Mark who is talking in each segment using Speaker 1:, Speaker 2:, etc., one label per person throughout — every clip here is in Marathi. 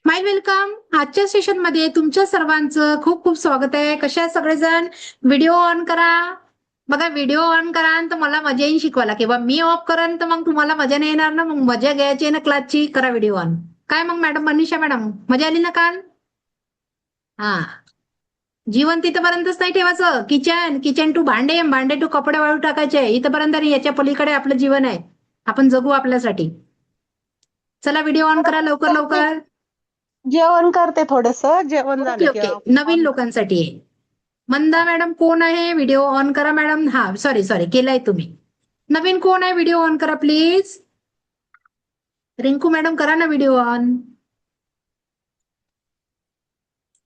Speaker 1: माय वेलकम. आजच्या सेशन मध्ये तुमच्या सर्वांचं खूप खूप स्वागत आहे. कशा आहेत सगळेजण? व्हिडिओ ऑन करा. बघा, व्हिडिओ ऑन करा तर मला मजा येईल शिकवायला, किंवा मी ऑफ करन तर मग तुम्हाला मजा नाही येणार ना. मग मजा घ्यायची ना क्लासची. करा व्हिडिओ ऑन. काय मग मॅडम, मनीषा मॅडम, मजा आली ना काल? हा. जीवन तिथपर्यंतच नाही ठेवायचं. किचन किचन टू भांडे, भांडे टू कपडे वाळू टाकायचे, इथपर्यंत नाही. याच्या पलीकडे आपलं जीवन आहे. आपण जगू आपल्यासाठी. चला व्हिडिओ ऑन करा लवकर लवकर.
Speaker 2: जेवण करते, थोडस जेवण
Speaker 1: ओके
Speaker 2: झालं की
Speaker 1: ओके, नवीन लोकांसाठी आहे. मंदा मॅडम कोण आहे? व्हिडिओ ऑन करा मॅडम. हा, सॉरी सॉरी, केलाय तुम्ही. नवीन कोण आहे? व्हिडिओ ऑन करा प्लीज. रिंकू मॅडम करा ना व्हिडिओ ऑन.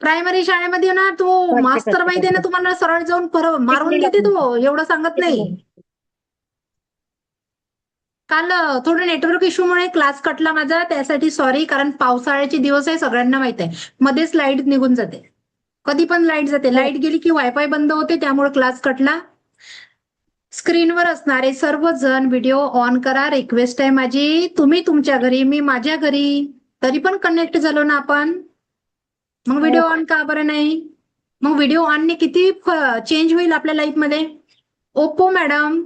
Speaker 1: प्रायमरी शाळेमध्ये ना तो
Speaker 2: करते
Speaker 1: मास्तर
Speaker 2: करते
Speaker 1: माहिती आहे ना
Speaker 2: करते.
Speaker 1: तुम्हाला, सरळ जाऊन मारून
Speaker 2: टिकली
Speaker 1: घेते
Speaker 2: लागली.
Speaker 1: तो, एवढं सांगत नाही.
Speaker 2: टिकली.
Speaker 1: काल थोडं नेटवर्क इश्यूमुळे क्लास कटला माझा, त्यासाठी सॉरी. कारण पावसाळ्याचे दिवस आहे, सगळ्यांना माहित आहे. मध्येच लाईट निघून जाते, कधी पण लाईट जाते.
Speaker 2: हो.
Speaker 1: लाईट गेली की वायफाय बंद होते, त्यामुळे क्लास कटला. स्क्रीनवर असणारे सर्वजण व्हिडिओ ऑन करा. रिक्वेस्ट आहे माझी. तुम्ही तुमच्या घरी, मी माझ्या घरी, तरी पण कनेक्ट झालो ना आपण. मग व्हिडिओ ऑन का बरं नाही? मग व्हिडिओ ऑनने किती चेंज होईल आपल्या लाईफ मध्ये. ओप्पो मॅडम,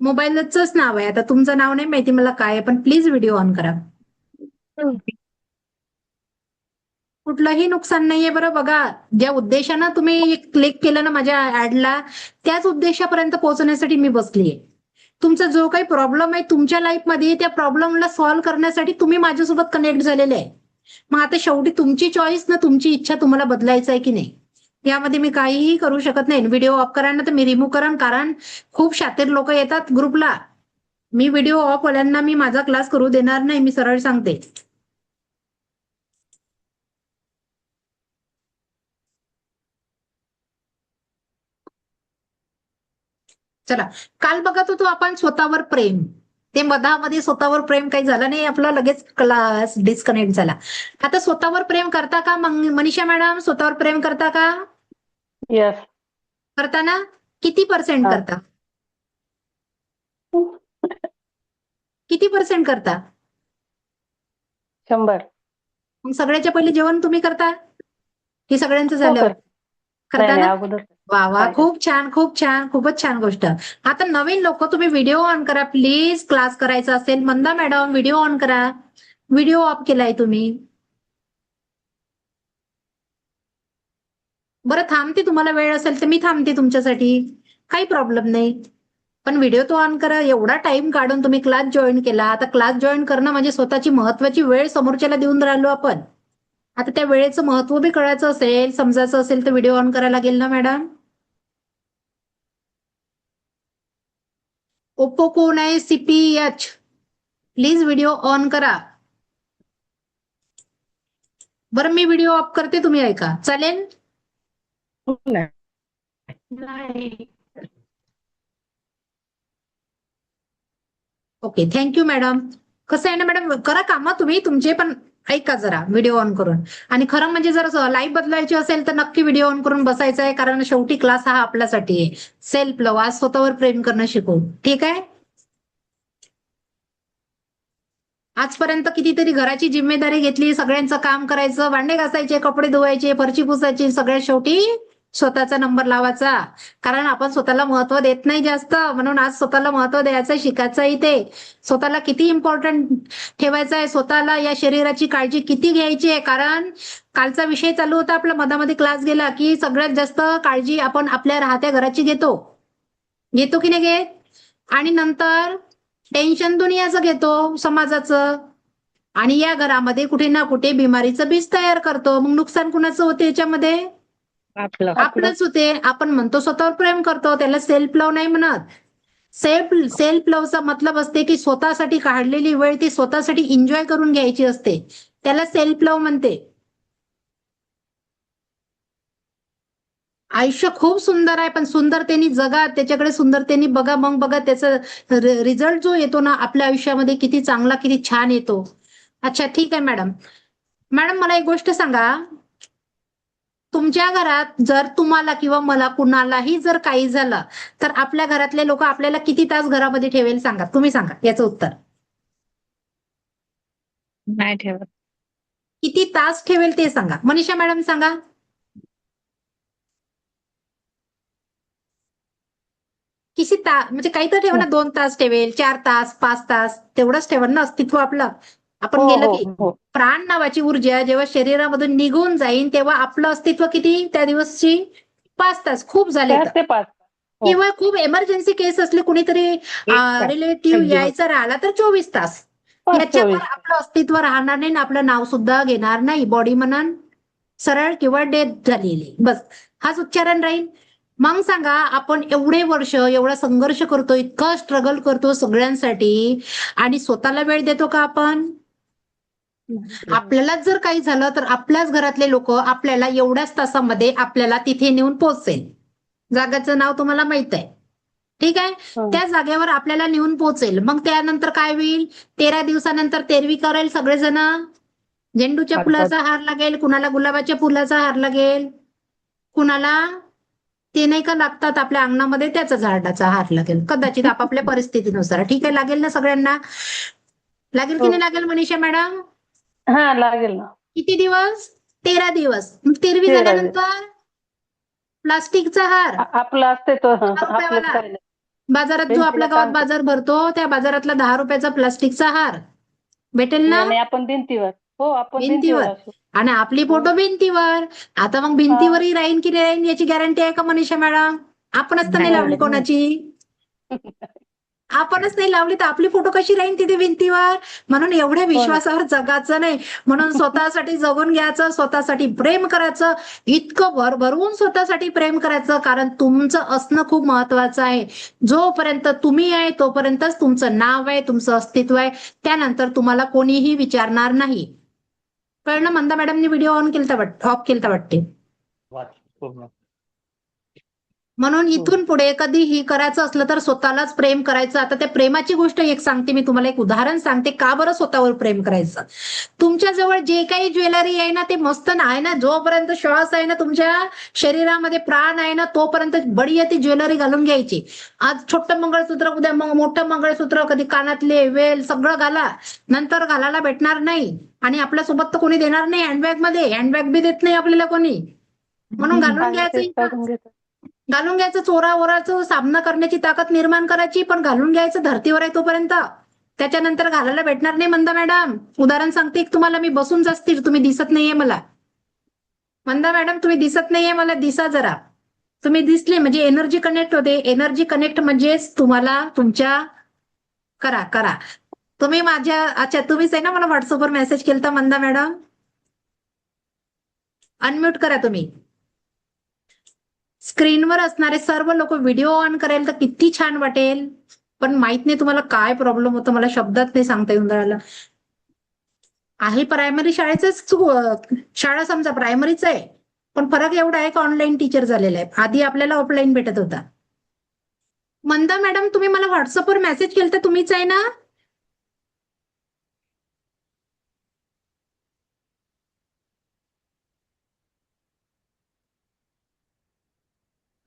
Speaker 1: मोबाईलच नाव आहे. आता तुमचं नाव नाही माहिती मला काय आहे, पण प्लीज व्हिडिओ ऑन करा. कुठलंही नुकसान नाहीये बरं. बघा, ज्या उद्देशानं तुम्ही क्लिक केलं ना माझ्या ऍडला, त्याच उद्देशापर्यंत पोहोचण्यासाठी मी बसलीये. तुमचा जो काही प्रॉब्लेम आहे तुमच्या लाईफमध्ये, त्या प्रॉब्लेमला सॉल्व्ह करण्यासाठी तुम्ही माझ्यासोबत कनेक्ट झालेले आहे. मग आता शेवटी तुमची चॉईस ना, तुमची इच्छा, तुम्हाला बदलायचं आहे की नाही. यामध्ये मी काहीही करू शकत नाही. व्हिडिओ ऑफ करा ना तर मी रिमूव्ह करा, कारण खूप शातीर लोक येतात ग्रुपला. मी व्हिडिओ ऑफ वाल्यांना मी माझा क्लास करू देणार नाही, मी सरळ सांगते. चला, काल बघत होतो आपण स्वतःवर प्रेम. ते मधामध्ये स्वतःवर प्रेम काही झालं नाही आपलं, लगेच क्लास डिस्कनेक्ट झाला. आता स्वतःवर प्रेम करता का मनीषा मॅडम? स्वतःवर प्रेम करता का?
Speaker 2: यस.
Speaker 1: करता ना? किती पर्सेंट
Speaker 2: हा.
Speaker 1: करता? किती पर्सेंट करता?
Speaker 2: 100.
Speaker 1: मग सगळ्याच्या पहिले जेवण तुम्ही करता की सगळ्यांचं
Speaker 2: हो
Speaker 1: झाल्यावर?
Speaker 2: कर. नाही
Speaker 1: करता
Speaker 2: नाही,
Speaker 1: ना?
Speaker 2: अगोदर
Speaker 1: वा वा,
Speaker 2: पाहिजे.
Speaker 1: खूप छान खूप छान, खूपच छान गोष्ट. आता नवीन लोक, तुम्ही व्हिडिओ ऑन करा प्लीज. क्लास करायचा असेल, मंदा मॅडम व्हिडिओ ऑन करा. व्हिडिओ ऑफ केलाय तुम्ही. बरं थांबते, तुम्हाला वेळ असेल तर मी थांबते तुमच्यासाठी, काही प्रॉब्लेम नाही. पण व्हिडिओ तो ऑन करा. एवढा टाइम काढून तुम्ही क्लास जॉईन केला. आता क्लास जॉईन करणं म्हणजे स्वतःची महत्वाची वेळ समोरच्याला देऊन राहिलो आपण. आता त्या वेळेचं महत्व बी कळायचं असेल, समजायचं असेल, तर व्हिडिओ ऑन करायला लागेल ना मॅडम. ओप्पो कोण आहे? CPH, प्लीज व्हिडिओ ऑन करा. बरं मी व्हिडिओ ऑफ करते, तुम्ही ऐका, चालेल?
Speaker 2: नाही.
Speaker 1: Okay, thank you madam. कसं आहे ना मॅडम, करा कामं तुम्ही तुमचे, पण ऐका जरा व्हिडिओ ऑन करून. आणि खरं म्हणजे जर लाईफ बदलायची असेल तर नक्की व्हिडिओ ऑन करून बसायचं आहे, कारण शेवटी क्लास हा आपल्यासाठी आहे. सेल्फ लव्ह, आज स्वतःवर प्रेम करणं शिकू. ठीक आहे? आजपर्यंत कितीतरी घराची जिम्मेदारी घेतली, सगळ्यांचं काम करायचं, भांडे घासायचे, कपडे धुवायचे, फरची पुसायची, सगळ्यात शेवटी स्वतःचा नंबर लावायचा. कारण आपण स्वतःला महत्व देत नाही जास्त, म्हणून आज स्वतःला महत्व द्यायचं शिकायचं इथे. स्वतःला किती इम्पॉर्टंट ठेवायचं आहे, स्वतःला या शरीराची काळजी किती घ्यायची आहे. कारण कालचा विषय चालू होता आपला, मधामध्ये क्लास गेला की सगळ्यात जास्त काळजी आपण आपल्या राहत्या घराची घेतो. घेतो की नाही घेत? आणि नंतर टेन्शन दुनियाचं घेतो, समाजाचं. आणि या घरामध्ये कुठे ना कुठे बिमारीचं बीज तयार करतो. मग नुकसान कुणाचं होते याच्यामध्ये?
Speaker 2: आपलं.
Speaker 1: आपलंच होते. आपण म्हणतो स्वतःवर प्रेम करतो, त्याला सेल्फ लव्ह नाही म्हणत. सेल्फ लव्हचा मतलब असते की स्वतःसाठी काढलेली वेळ ती स्वतःसाठी एन्जॉय करून घ्यायची असते, त्याला सेल्फ लव्ह म्हणते. आयुष्य खूप सुंदर आहे, पण सुंदरतेने जगा, त्याच्याकडे सुंदरतेने बघा, मग बघा त्याचा रिझल्ट जो येतो ना आपल्या आयुष्यामध्ये, किती चांगला, किती छान येतो. अच्छा ठीक आहे मॅडम. मॅडम मला एक गोष्ट सांगा, तुमच्या घरात जर तुम्हाला किंवा मला कुणालाही जर काही झालं तर आपल्या घरातले लोक आपल्याला किती तास घरामध्ये ठेवेल सांगा, तुम्ही सांगा याचं उत्तर.
Speaker 2: नाही ठेवत.
Speaker 1: किती तास ठेवेल ते सांगा. मनीषा मॅडम सांगा. म्हणजे काही तर ठेवा ना, 2 तास ठेवेल, 4 तास, 5 तास, तेवढंच ठेवा ना अस्तित्व आपलं. आपण
Speaker 2: हो
Speaker 1: गेलं
Speaker 2: हो
Speaker 1: की
Speaker 2: हो.
Speaker 1: प्राण नावाची ऊर्जा जेव्हा शरीरामधून निघून जाईल तेव्हा आपलं अस्तित्व किती त्या दिवसची? 5 तास. खूप झाले
Speaker 2: 4
Speaker 1: तर.
Speaker 2: ते 5. हो.
Speaker 1: किंवा खूप एमर्जन्सी केस असले, कुणीतरी
Speaker 2: 1 तास.
Speaker 1: रिलेटिव्ह
Speaker 2: अगदी बरोबर.
Speaker 1: यायचा राहिला तर 24 तास.
Speaker 2: 24.
Speaker 1: याच्यावर आपलं अस्तित्व राहणार नाही आणि आपलं नाव सुद्धा घेणार नाही. बॉडी म्हणून सरळ किंवा डेथ झालेली, बस हाच उच्चारण राहील. मग सांगा, आपण एवढे वर्ष एवढा संघर्ष करतो, इतका स्ट्रगल करतो सगळ्यांसाठी, आणि स्वतःला वेळ देतो का आपण? आपल्यालाच जर काही झालं तर आपल्याच घरातले लोक आपल्याला एवढ्याच तासामध्ये आपल्याला तिथे नेऊन पोहोचेल. जागाचं नाव तुम्हाला माहित आहे, ठीक आहे.
Speaker 2: हं.
Speaker 1: त्या जागेवर आपल्याला नेऊन पोहोचेल. मग त्यानंतर काय होईल? 13 दिवसानंतर तेरवी करेल सगळेजण. झेंडूच्या फुलाचा हार लागेल, कुणाला गुलाबाच्या फुलाचा हार लागेल, कुणाला ते नाही का लागतात आपल्या अंगणामध्ये त्याचा झाडाचा हार लागेल, कदाचित आपापल्या परिस्थितीनुसार. ठीक आहे, लागेल ना सगळ्यांना? लागेल की
Speaker 2: हो.
Speaker 1: नाही लागेल मनीषा मॅडम?
Speaker 2: हा लागेल ना.
Speaker 1: किती दिवस? 13 दिवस. मग तेरवी
Speaker 2: 13 दिवस.
Speaker 1: झाल्यानंतर प्लास्टिकचा हार,
Speaker 2: आपलं असते तो
Speaker 1: 10
Speaker 2: आपलं
Speaker 1: रुपयावाला.
Speaker 2: काही नाही.
Speaker 1: बाजारात जो
Speaker 2: भिंतीला
Speaker 1: आपल्या गावात
Speaker 2: टांगतो.
Speaker 1: बाजार भरतो त्या बाजारातला 10 रुपयाचा प्लास्टिकचा हार भेटेल ना
Speaker 2: आणि आपण भिंतीवर. हो, आपण भिंतीवर
Speaker 1: भिंतीवर.
Speaker 2: असू.
Speaker 1: आणि आपली
Speaker 2: हो.
Speaker 1: फोटो भिंतीवर. आता मग
Speaker 2: हा.
Speaker 1: भिंतीवरही राहीन की नाही राहीन याची गॅरंटी आहे का मनीषा मॅडम? आपणच तर नाही लावली कोणाची. आपणच नाही लावली तर आपली फोटो कशी राहीन तिथे भिंतीवर? म्हणून एवढ्या
Speaker 2: हो ना.
Speaker 1: विश्वासावर जगाचं नाही. म्हणून स्वतःसाठी जगून घ्यायचं, स्वतःसाठी प्रेम करायचं, इतकं भरभरून स्वतःसाठी प्रेम करायचं, कारण तुमचं असणं खूप महत्वाचं आहे. जोपर्यंत तुम्ही आहे तोपर्यंतच तुमचं नाव आहे, तुमचं अस्तित्व आहे. त्यानंतर तुम्हाला कोणीही विचारणार नाही. कळलं? मंदा मॅडमनी व्हिडिओ ऑन केलता ऑफ केलता वाटते. म्हणून इथून पुढे कधीही करायचं असलं तर स्वतःलाच प्रेम करायचं. आता त्या प्रेमाची गोष्ट एक सांगते मी तुम्हाला, एक उदाहरण सांगते का बरं स्वतःवर प्रेम करायचं. तुमच्या जवळ जे काही ज्वेलरी आहे ना ते मस्त आहे ना, जोपर्यंत श्वास आहे ना तुमच्या शरीरामध्ये प्राण आहे ना तोपर्यंत बढिया ती ज्वेलरी घालून घ्यायची. आज छोटं मंगळसूत्र, उद्या मोठं मंगळसूत्र, कधी कानातले वेल सगळं घाला, नंतर घालायला भेटणार नाही. आणि आपल्यासोबत तर कोणी देणार नाही हँडबॅग मध्ये, हँडबॅग बी देत नाही आपल्याला कोणी. म्हणून घालून
Speaker 2: आम्ही तेच
Speaker 1: घ्यायचं,
Speaker 2: काढून घेतो.
Speaker 1: घालून घ्यायचं. चोरा ओराचं सामना करण्याची ताकद निर्माण करायची, पण घालून घ्यायचं धर्तीवर आहे तोपर्यंत. त्याच्यानंतर घालायला भेटणार नाही. मंदा मॅडम उदाहरण सांगते तुम्हाला मी, बसून असतील, तुम्ही दिसत नाहीये मला. मंदा मॅडम तुम्ही दिसत नाहीये मला, दिसा जरा. तुम्ही दिसले म्हणजे एनर्जी कनेक्ट होते. एनर्जी कनेक्ट म्हणजेच तुम्हाला तुमच्या करा करा. तुम्ही माझ्या, अच्छा तुम्हीच आहे ना मला व्हॉट्सअपवर मेसेज केलता मंदा मॅडम? अनम्यूट करा तुम्ही. स्क्रीनवर असणारे सर्व लोक व्हिडिओ ऑन करेल तर किती छान वाटेल. पण माहित नाही तुम्हाला काय प्रॉब्लेम होतो, मला शब्दात नाही सांगता येऊन राहिलं. आहे प्रायमरी शाळेच शाळा, समजा प्रायमरीच आहे, पण फरक एवढा आहे का ऑनलाईन टीचर झालेला आहे. आधी आपल्याला ऑफलाईन भेटत होता. मंदा मॅडम तुम्ही मला व्हॉट्सअपवर मेसेज केलं तर तुम्हीच आहे ना?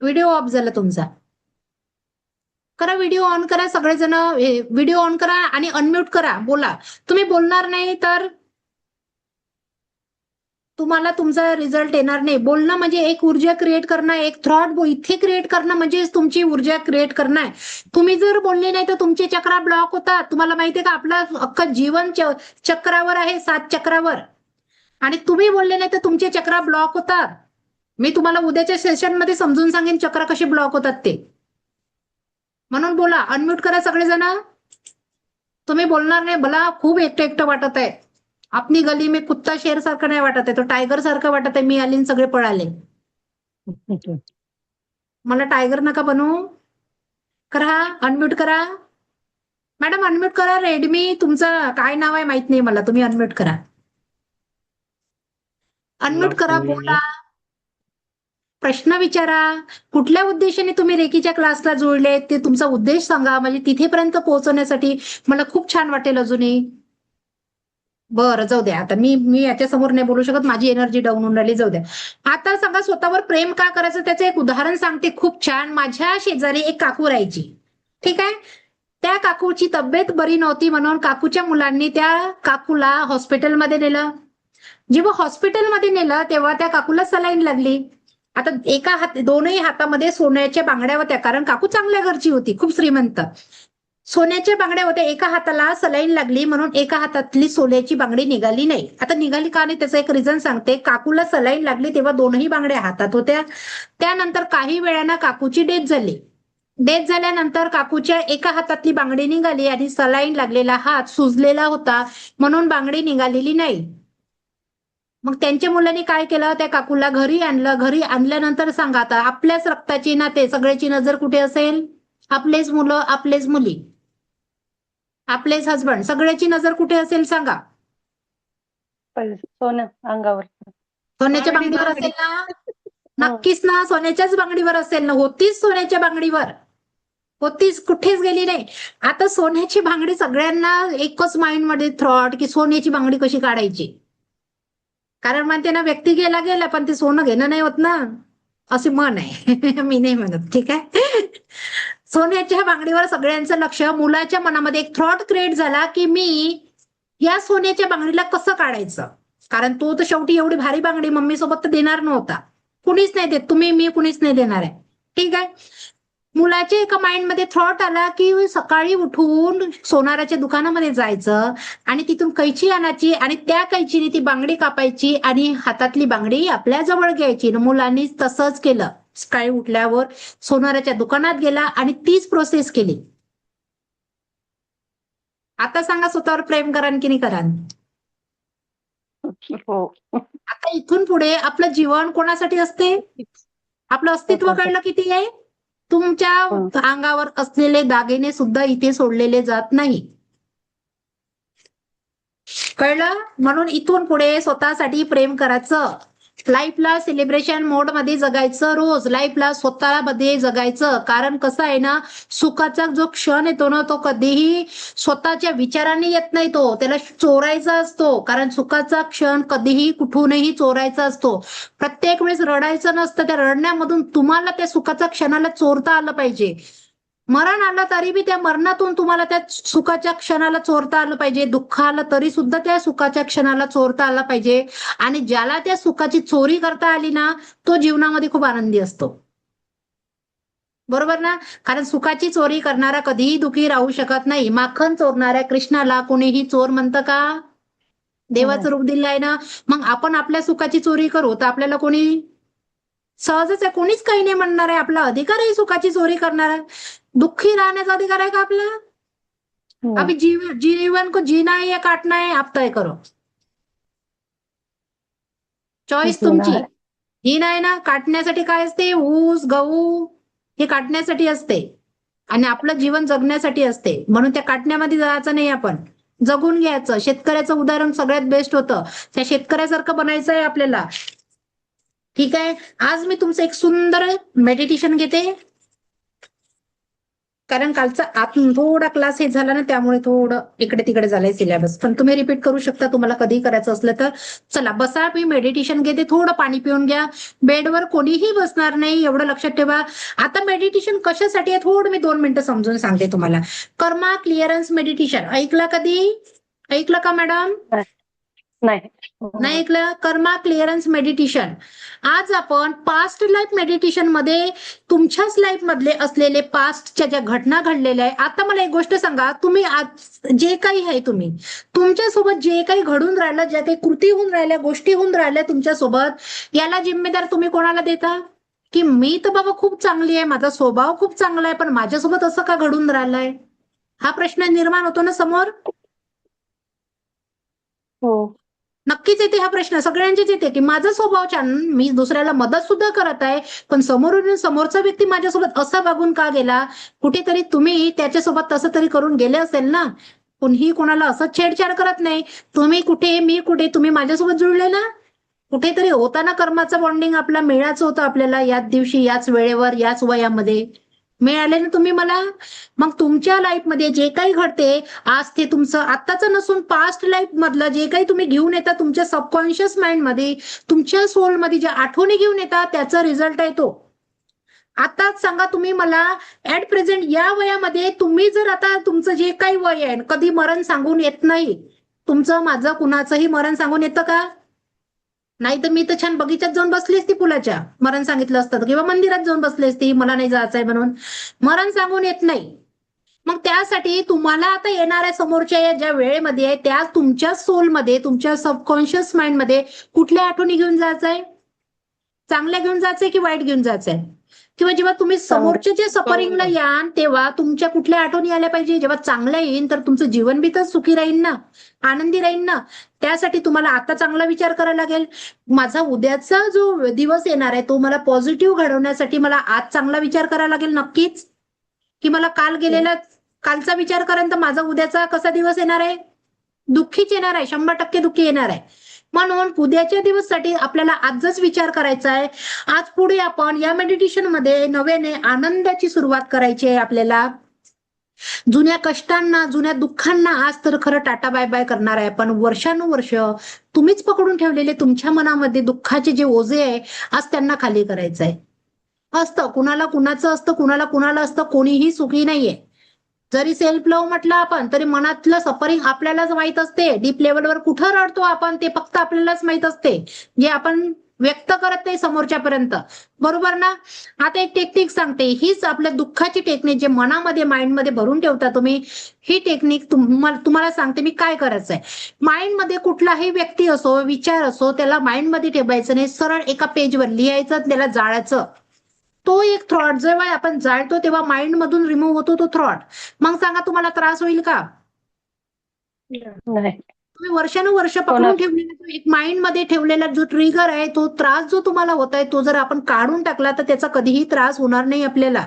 Speaker 1: व्हिडिओ ऑफ झाला तुमचा. करा व्हिडिओ ऑन करा सगळेजण, व्हिडिओ ऑन करा आणि अनम्यूट करा, बोला. तुम्ही बोलणार नाही तर तुम्हाला तुमचा रिझल्ट येणार नाही. बोलणं म्हणजे एक ऊर्जा क्रिएट करणं, एक थॉट इथे क्रिएट करणं म्हणजे तुमची ऊर्जा क्रिएट करणं आहे. तुम्ही जर बोलले नाही तर तुमचे चक्रा ब्लॉक होतात. तुम्हाला माहितीये का आपलं अख्खं जीवन चक्रावर आहे, 7 चक्रावर. आणि तुम्ही बोलले नाही तर तुमचे चक्रा ब्लॉक होतात. मी तुम्हाला उद्याच्या सेशनमध्ये समजून सांगेन चक्र कसे ब्लॉक होतात ते. म्हणून बोला, अनम्यूट करा सगळेजण. तुम्ही बोलणार नाही, मला खूप एकटं एकटं वाटत आहे. आपली गली में कुत्ता शेर सारखं नाही वाटत आहे, तो टायगर सारखं वाटत आहे. मी आली आणि सगळे पळाले. मला टायगर नका बनवू. करा अनम्यूट करा. मॅडम अनम्यूट करा. रेडमी तुमचं काय नाव आहे माहित नाही मला, तुम्ही अनम्यूट करा. अनम्यूट करा, बोला, प्रश्न विचारा. कुठल्या उद्देशाने तुम्ही रेकीच्या क्लासला जोडले ते तुमचा उद्देश सांगा, म्हणजे तिथेपर्यंत पोहोचवण्यासाठी मला खूप छान वाटेल अजूनही. बरं जाऊ द्या, आता मी याच्या समोर नाही बोलू शकत, माझी एनर्जी डाऊन होऊन राहिली, जाऊ द्या. आता सांगा स्वतःवर प्रेम का करायचं त्याचं एक उदाहरण सांगते खूप छान. माझ्या शेजारी एक काकू राहायची, ठीक आहे. त्या काकूची तब्येत बरी नव्हती म्हणून काकूच्या मुलांनी त्या काकूला हॉस्पिटलमध्ये नेलं. जेव्हा हॉस्पिटलमध्ये नेलं तेव्हा त्या काकूला सलाईन लागली. आता दोनही हातामध्ये सोन्याच्या बांगड्या होत्या, कारण काकू चांगल्या घरची होती, खूप श्रीमंत. सोन्याच्या बांगड्या होत्या, एका हाताला सलाईन लागली म्हणून एका हातातली सोन्याची बांगडी निघाली नाही. आता निघाली का नाही त्याचं एक रिझन सांगते. काकूला सलाईन लागली तेव्हा दोनही बांगड्या हातात होत्या. त्यानंतर काही वेळानं काकूची डेथ झाली. डेथ झाल्यानंतर काकूच्या एका हातातली बांगडी निघाली आणि सलाईन लागलेला हात सुजलेला होता म्हणून बांगडी निघालेली नाही. मग त्यांच्या मुलांनी काय केलं, त्या काकूला घरी आणलं. घरी आणल्यानंतर सांगा आता, आपल्याच रक्ताची नाते, सगळ्याची नजर कुठे असेल? आपलेच मुलं, आपलेच मुली, आपलेच हसबंड, सगळ्याची नजर कुठे असेल सांगा?
Speaker 2: सोनं अंगावर.
Speaker 1: सोन्याच्या बांगडीवर असेल ना? नक्कीच ना, सोन्याच्याच बांगडीवर असेल ना. होतीच सोन्याच्या बांगडीवर, होतीच, कुठेच गेली नाही. आता सोन्याची बांगडी, सगळ्यांना एकच माइंड मध्ये थॉट की सोन्याची बांगडी कशी काढायची. कारण म्हणते ना, व्यक्ती गेला गेला पण ते सोनं घेणं नाही होत ना, असे मन आहे. मी नाही म्हणत, ठीक आहे. सोन्याच्या बांगडीवर सगळ्यांचं लक्ष. मुलाच्या मनामध्ये एक थॉट क्रिएट झाला की मी या सोन्याच्या बांगडीला कसं काढायचं. कारण तो तर शेवटी एवढी भारी बांगडी मम्मी सोबत तर देणार नव्हता. कुणीच नाही देत, तुम्ही मी कुणीच नाही देणार आहे, ठीक आहे. मुलाच्या एका माइंड मध्ये थॉट आला की सकाळी उठून सोनाराच्या दुकानामध्ये जायचं आणि तिथून कैची आणायची आणि त्या कैचीने ती बांगडी कापायची आणि हातातली बांगडी आपल्या जवळ घ्यायची. मुलांनी तसंच केलं. सकाळी उठल्यावर सोनाराच्या दुकानात गेला आणि तीच प्रोसेस केली. आता सांगा, स्वतःवर प्रेम करान की नाही करान?
Speaker 2: हो.
Speaker 1: आता इथून पुढे आपलं जीवन कोणासाठी असते? आपलं अस्तित्व कळलं किती आहे? तुमच्या अंगावर असलेले दागिने सुद्धा इथे सोडलेले जात नाही, कळलं? म्हणून इथून पुढे स्वतःसाठी प्रेम करायचं. लाईफला सेलिब्रेशन मोड मध्ये जगायचं. रोज लाईफला स्वतः मध्ये जगायचं. कारण कसं आहे ना, सुखाचा जो क्षण येतो ना, तो कधीही स्वतःच्या विचारांनी येत नाही. तो त्याला चोरायचा असतो. कारण सुखाचा क्षण कधीही कुठूनही चोरायचा असतो. प्रत्येक वेळेस रडायचं नसतं. त्या रडण्यामधून तुम्हाला त्या सुखाच्या क्षणाला चोरता आलं पाहिजे. मरण आलं तरी बी त्या मरणातून तुम्हाला त्या सुखाच्या क्षणाला चोरता आलं पाहिजे. दुःख आलं तरी सुद्धा त्या सुखाच्या क्षणाला चोरता आलं पाहिजे. आणि ज्याला त्या सुखाची चोरी करता आली ना, तो जीवनामध्ये खूप आनंदी असतो, बरोबर ना? कारण सुखाची चोरी करणारा कधीही दुःखी राहू शकत नाही. माखन चोरणाऱ्या कृष्णाला कोणीही चोर म्हणतं का? देवाचं रूप दिलं आहे ना. मग आपण आपल्या सुखाची चोरी करू तर आपल्याला कोणी, सहजच आहे, कोणीच काही नाही म्हणणार आहे. आपला अधिकार आहे सुखाची चोरी करणारा. दुःखी राहण्याचा अधिकार आहे का आपला? अभी जीवन को जीना है या काटना है, आप तय करो. चॉईस तुमची. ही नाही ना, काटण्यासाठी काय असते? ऊस गहू हे काटण्यासाठी असते आणि आपलं जीवन जगण्यासाठी असते. म्हणून त्या काटण्यामध्ये जायचं नाही, आपण जगून घ्यायचं. शेतकऱ्याचं उदाहरण सगळ्यात बेस्ट होतं. त्या शेतकऱ्यासारखं बनायचं आहे आपल्याला, ठीक आहे. आज मी तुमचं एक सुंदर मेडिटेशन घेते. कारण कालचा थोडा क्लास हे झाला ना, त्यामुळे थोडं इकडे तिकडे झालंय सिलेबस. पण तुम्ही रिपीट करू शकता तुम्हाला कधी करायचं असलं तर. चला बसा, मी मेडिटेशन घेते. थोडं पाणी पिऊन घ्या. बेडवर कोणीही बसणार नाही, एवढं लक्षात ठेवा. आता मेडिटेशन कशासाठी आहे थोडं मी 2 मिनिटं समजून सांगते तुम्हाला. कर्मा क्लिअरन्स मेडिटेशन ऐकला कधी? ऐकलं का मॅडम? नाही ऐकलं? कर्मा क्लिअरन्स मेडिटेशन. आज आपण पास्ट लाईफ मेडिटेशन मध्ये तुमच्याच लाईफ मधले असलेले पास्टच्या ज्या घटना घडलेल्या आहे. आता मला एक गोष्ट सांगा, तुम्ही आज जे काही आहे, तुम्ही तुमच्यासोबत जे काही घडून राहिलं, ज्या काही कृती होऊन राहिल्या, गोष्टी होऊन राहिल्या तुमच्यासोबत, याला जिम्मेदार तुम्ही कोणाला देता? की मी तर बाबा खूप चांगली आहे, माझा स्वभाव खूप चांगला आहे, पण माझ्यासोबत असं का घडून राहिलंय? हा प्रश्न निर्माण होतो ना समोर.
Speaker 2: हो.
Speaker 1: नक्कीच येते हा प्रश्न, सगळ्यांचीच येते की माझा स्वभाव छान, मी दुसऱ्याला मदत सुद्धा करत आहे, पण समोरचा व्यक्ती माझ्यासोबत असा वागून का गेला? कुठेतरी तुम्ही त्याच्यासोबत तसं तरी करून गेले असेल ना. कोणीही कोणाला असं छेडछाड करत नाही. तुम्ही कुठे, मी कुठे, तुम्ही माझ्यासोबत जुळले ना. कुठेतरी होताना कर्माचं बॉन्डिंग आपला मिळायचं होतं आपल्याला, याच दिवशी, याच वेळेवर, याच वयामध्ये मिळाले ना तुम्ही मला. मग तुमच्या लाईफमध्ये जे काही घडते आज, ते तुमचं आत्ताचं नसून पास्ट लाईफ मधलं जे काही तुम्ही घेऊन येता तुमच्या सबकॉन्शियस माइंड मध्ये, तुमच्या सोल मध्ये ज्या आठवणी घेऊन येतात त्याचा रिझल्ट आहे तो. आताच सांगा तुम्ही मला, ऍट प्रेझेंट या वयामध्ये तुम्ही जर आता तुमचं जे काही वय आहे, कधी मरण सांगून येत नाही. तुमचं, माझं, कुणाचंही मरण सांगून येतं का? नाही तर मी तर छान बगीच्यात जाऊन बसली असती पुलाच्या, मरण सांगितलं असतं तर, किंवा मंदिरात जाऊन बसली असती मला नाही जायचंय म्हणून. मरण सांगून येत नाही. मग त्यासाठी तुम्हाला आता येणाऱ्या समोरच्या या ज्या वेळेमध्ये आहे त्या तुमच्या सोलमध्ये, तुमच्या सबकॉन्शियस माइंडमध्ये कुठल्या आठवणी घेऊन जायचंय? चांगल्या घेऊन जायचंय की वाईट घेऊन जायचंय? किंवा जेव्हा तुम्ही समोरच्या जे सफरिंगला याल तेव्हा तुमच्या कुठल्या आठवणी आल्या पाहिजे? जेव्हा चांगल्या येईन तर तुमचं जीवन बी तर सुखी राहील ना, आनंदी राहील ना. त्यासाठी तुम्हाला आता चांगला विचार करायला लागेल. माझा उद्याचा जो दिवस येणार आहे तो मला पॉझिटिव्ह घडवण्यासाठी मला आज चांगला विचार करायला लागेल नक्कीच. की मला कालचा विचार करेन तर माझा उद्याचा कसा दिवस येणार आहे? दुःखीच येणार आहे, 100% दुःखी येणार आहे. म्हणून उद्याच्या दिवससाठी आपल्याला आजच विचार करायचा आहे. आज पुढे आपण या मेडिटेशन मध्ये नव्याने आनंदाची सुरुवात करायची आहे आपल्याला. जुन्या कष्टांना, जुन्या दुःखांना आज तर खरं टाटा बाय बाय करणार आहे. पण वर्षानुवर्ष तुम्हीच पकडून ठेवलेले तुमच्या मनामध्ये दुःखाचे जे ओझे आहे आज त्यांना खाली करायचं आहे. असतं कुणाला कुणाचं असतं, कुणाला असतं, कोणीही सुखी नाहीये. जरी सेल्फ लव्ह म्हटलं आपण तरी मनातलं सफरिंग आपल्यालाच माहित असते. डीप लेवलवर कुठं रडतो आपण ते फक्त आपल्यालाच माहित असते, जे आपण व्यक्त करत नाही समोरच्यापर्यंत. बरोबर ना? आता एक टेक्निक सांगते, हीच आपल्या दुःखाची टेक्निक जे मनामध्ये माइंडमध्ये भरून ठेवता तुम्ही, ही टेक्निक तुम्हाला सांगते मी काय करायचंय. माइंडमध्ये कुठलाही व्यक्ती असो, विचार असो, त्याला माइंडमध्ये ठेवायचं नाही, सरळ एका पेजवर लिहायचं, त्याला जाळायचं. तो एक थॉट जेव्हा आपण जाळतो तेव्हा माइंड मधून रिमूव्ह होतो तो थॉट. मग सांगा तुम्हाला त्रास होईल का?
Speaker 2: नाही.
Speaker 1: तुम्ही वर्षानुवर्ष पकडून ठेवलेला जो एक माइंड मध्ये ठेवलेला जो ट्रिगर आहे, तो त्रास जो तुम्हाला होत आहे तो जर आपण काढून टाकला तर त्याचा कधीही त्रास होणार नाही आपल्याला.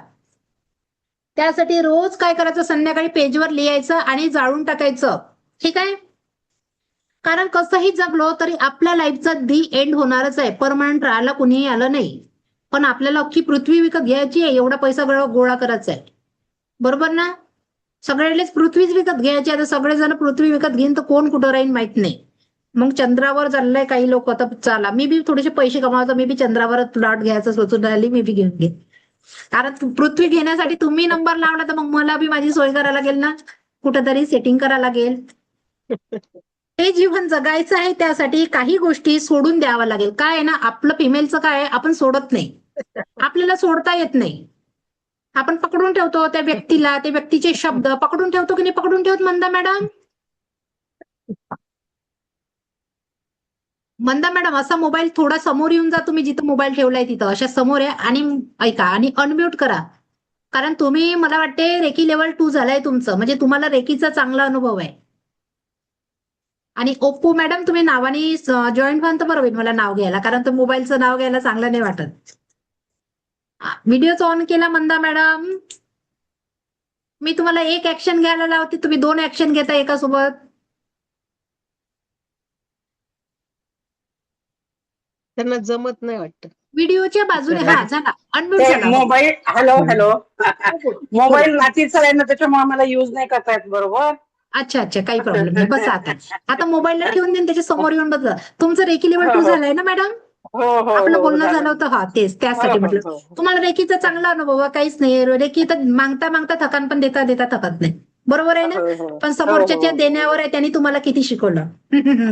Speaker 1: त्यासाठी रोज काय करायचं, संध्याकाळी पेजवर लिहायचं आणि जाळून टाकायचं. ठीक आहे? कारण कसंही जगलो तरी आपल्या लाईफचा दी एंड होणारच आहे. परमनंट राहायला कुणीही आलं नाही. पण आपल्याला अख्खी पृथ्वी विकत घ्यायची आहे, एवढा पैसा गोळा करायचा आहे. बरोबर ना? सगळ्यांनीच पृथ्वीच विकत घ्यायची. आता सगळेजण पृथ्वी विकत घेईन तर कोण कुठं राहीन माहित नाही. मग चंद्रावर चाललंय काही लोक, तर चला मी बी थोडेसे पैसे कमावतो, मी बी चंद्रावर प्लॉट घ्यायचं सोचून राहिली, मी बी घेऊन घे. कारण पृथ्वी घेण्यासाठी तुम्ही नंबर लावला तर मग मला बी माझी सोय करायला लागेल ना, कुठंतरी सेटिंग करायला लागेल. हे जीवन जगायचं आहे त्यासाठी काही गोष्टी सोडून द्यावा लागेल. काय आहे ना, आपलं फिमेलचं काय आहे, आपण सोडत नाही. आपल्याला सोडता येत नाही. आपण पकडून ठेवतो त्या व्यक्तीला, त्या व्यक्तीचे शब्द पकडून ठेवतो की नाही पकडून ठेवत मंदा मॅडम? मंदा मॅडम असा मोबाईल थोडा समोर येऊन जा, तुम्ही जिथं मोबाईल ठेवलाय तिथं अशा समोर आहे आणि ऐका आणि अनम्यूट करा. कारण तुम्ही मला वाटते रेकी लेवल 2 झालाय तुमचं, म्हणजे तुम्हाला रेकीचा चांगला अनुभव आहे. आणि ओप्पो मॅडम तुम्ही नावाने जॉईन व्हाल तर बरं होईल मला नाव घ्यायला, कारण तो मोबाईलचं नाव घ्यायला चांगलं नाही वाटत. व्हिडिओच ऑन केला मंदा मॅडम. मी तुम्हाला एक ऍक्शन घ्यायला लावते, तुम्ही 2 ऍक्शन घेता एका सोबत.
Speaker 3: त्यांना जमत नाही वाटतं.
Speaker 1: व्हिडिओच्या बाजूने हा झाला, अनम्यूट
Speaker 4: ते
Speaker 1: झाला.
Speaker 4: मोबाईल हॅलो
Speaker 1: हो, बोल.
Speaker 4: मोबाईल नातीचा आहे ना, त्याच्यामुळे मला युज नाही करता येत बरोबर.
Speaker 1: अच्छा काही प्रॉब्लेम नाही. बस आता मोबाईलला ठेवून देईन, त्याच्या समोर येऊन बसला. तुमचं रेकी लेवल 2
Speaker 4: हो, हो.
Speaker 1: झालंय ना मॅडम?
Speaker 4: हो हो
Speaker 1: आपलं
Speaker 4: हो
Speaker 1: बोलणं झालं होतं, हा तेच त्यासाठी
Speaker 4: हो,
Speaker 1: म्हटलं.
Speaker 4: हो, हो.
Speaker 1: तुम्हाला रेकीचा चांगला अनुभव आहे, काहीच नाही. रेकी तर मागता मागता थकान, पण देता देता थकत नाही. बरोबर आहे ना?
Speaker 4: हो, हो.
Speaker 1: पण
Speaker 4: हो, हो.
Speaker 1: देण्यावर आहे, त्यांनी तुम्हाला किती शिकवलं.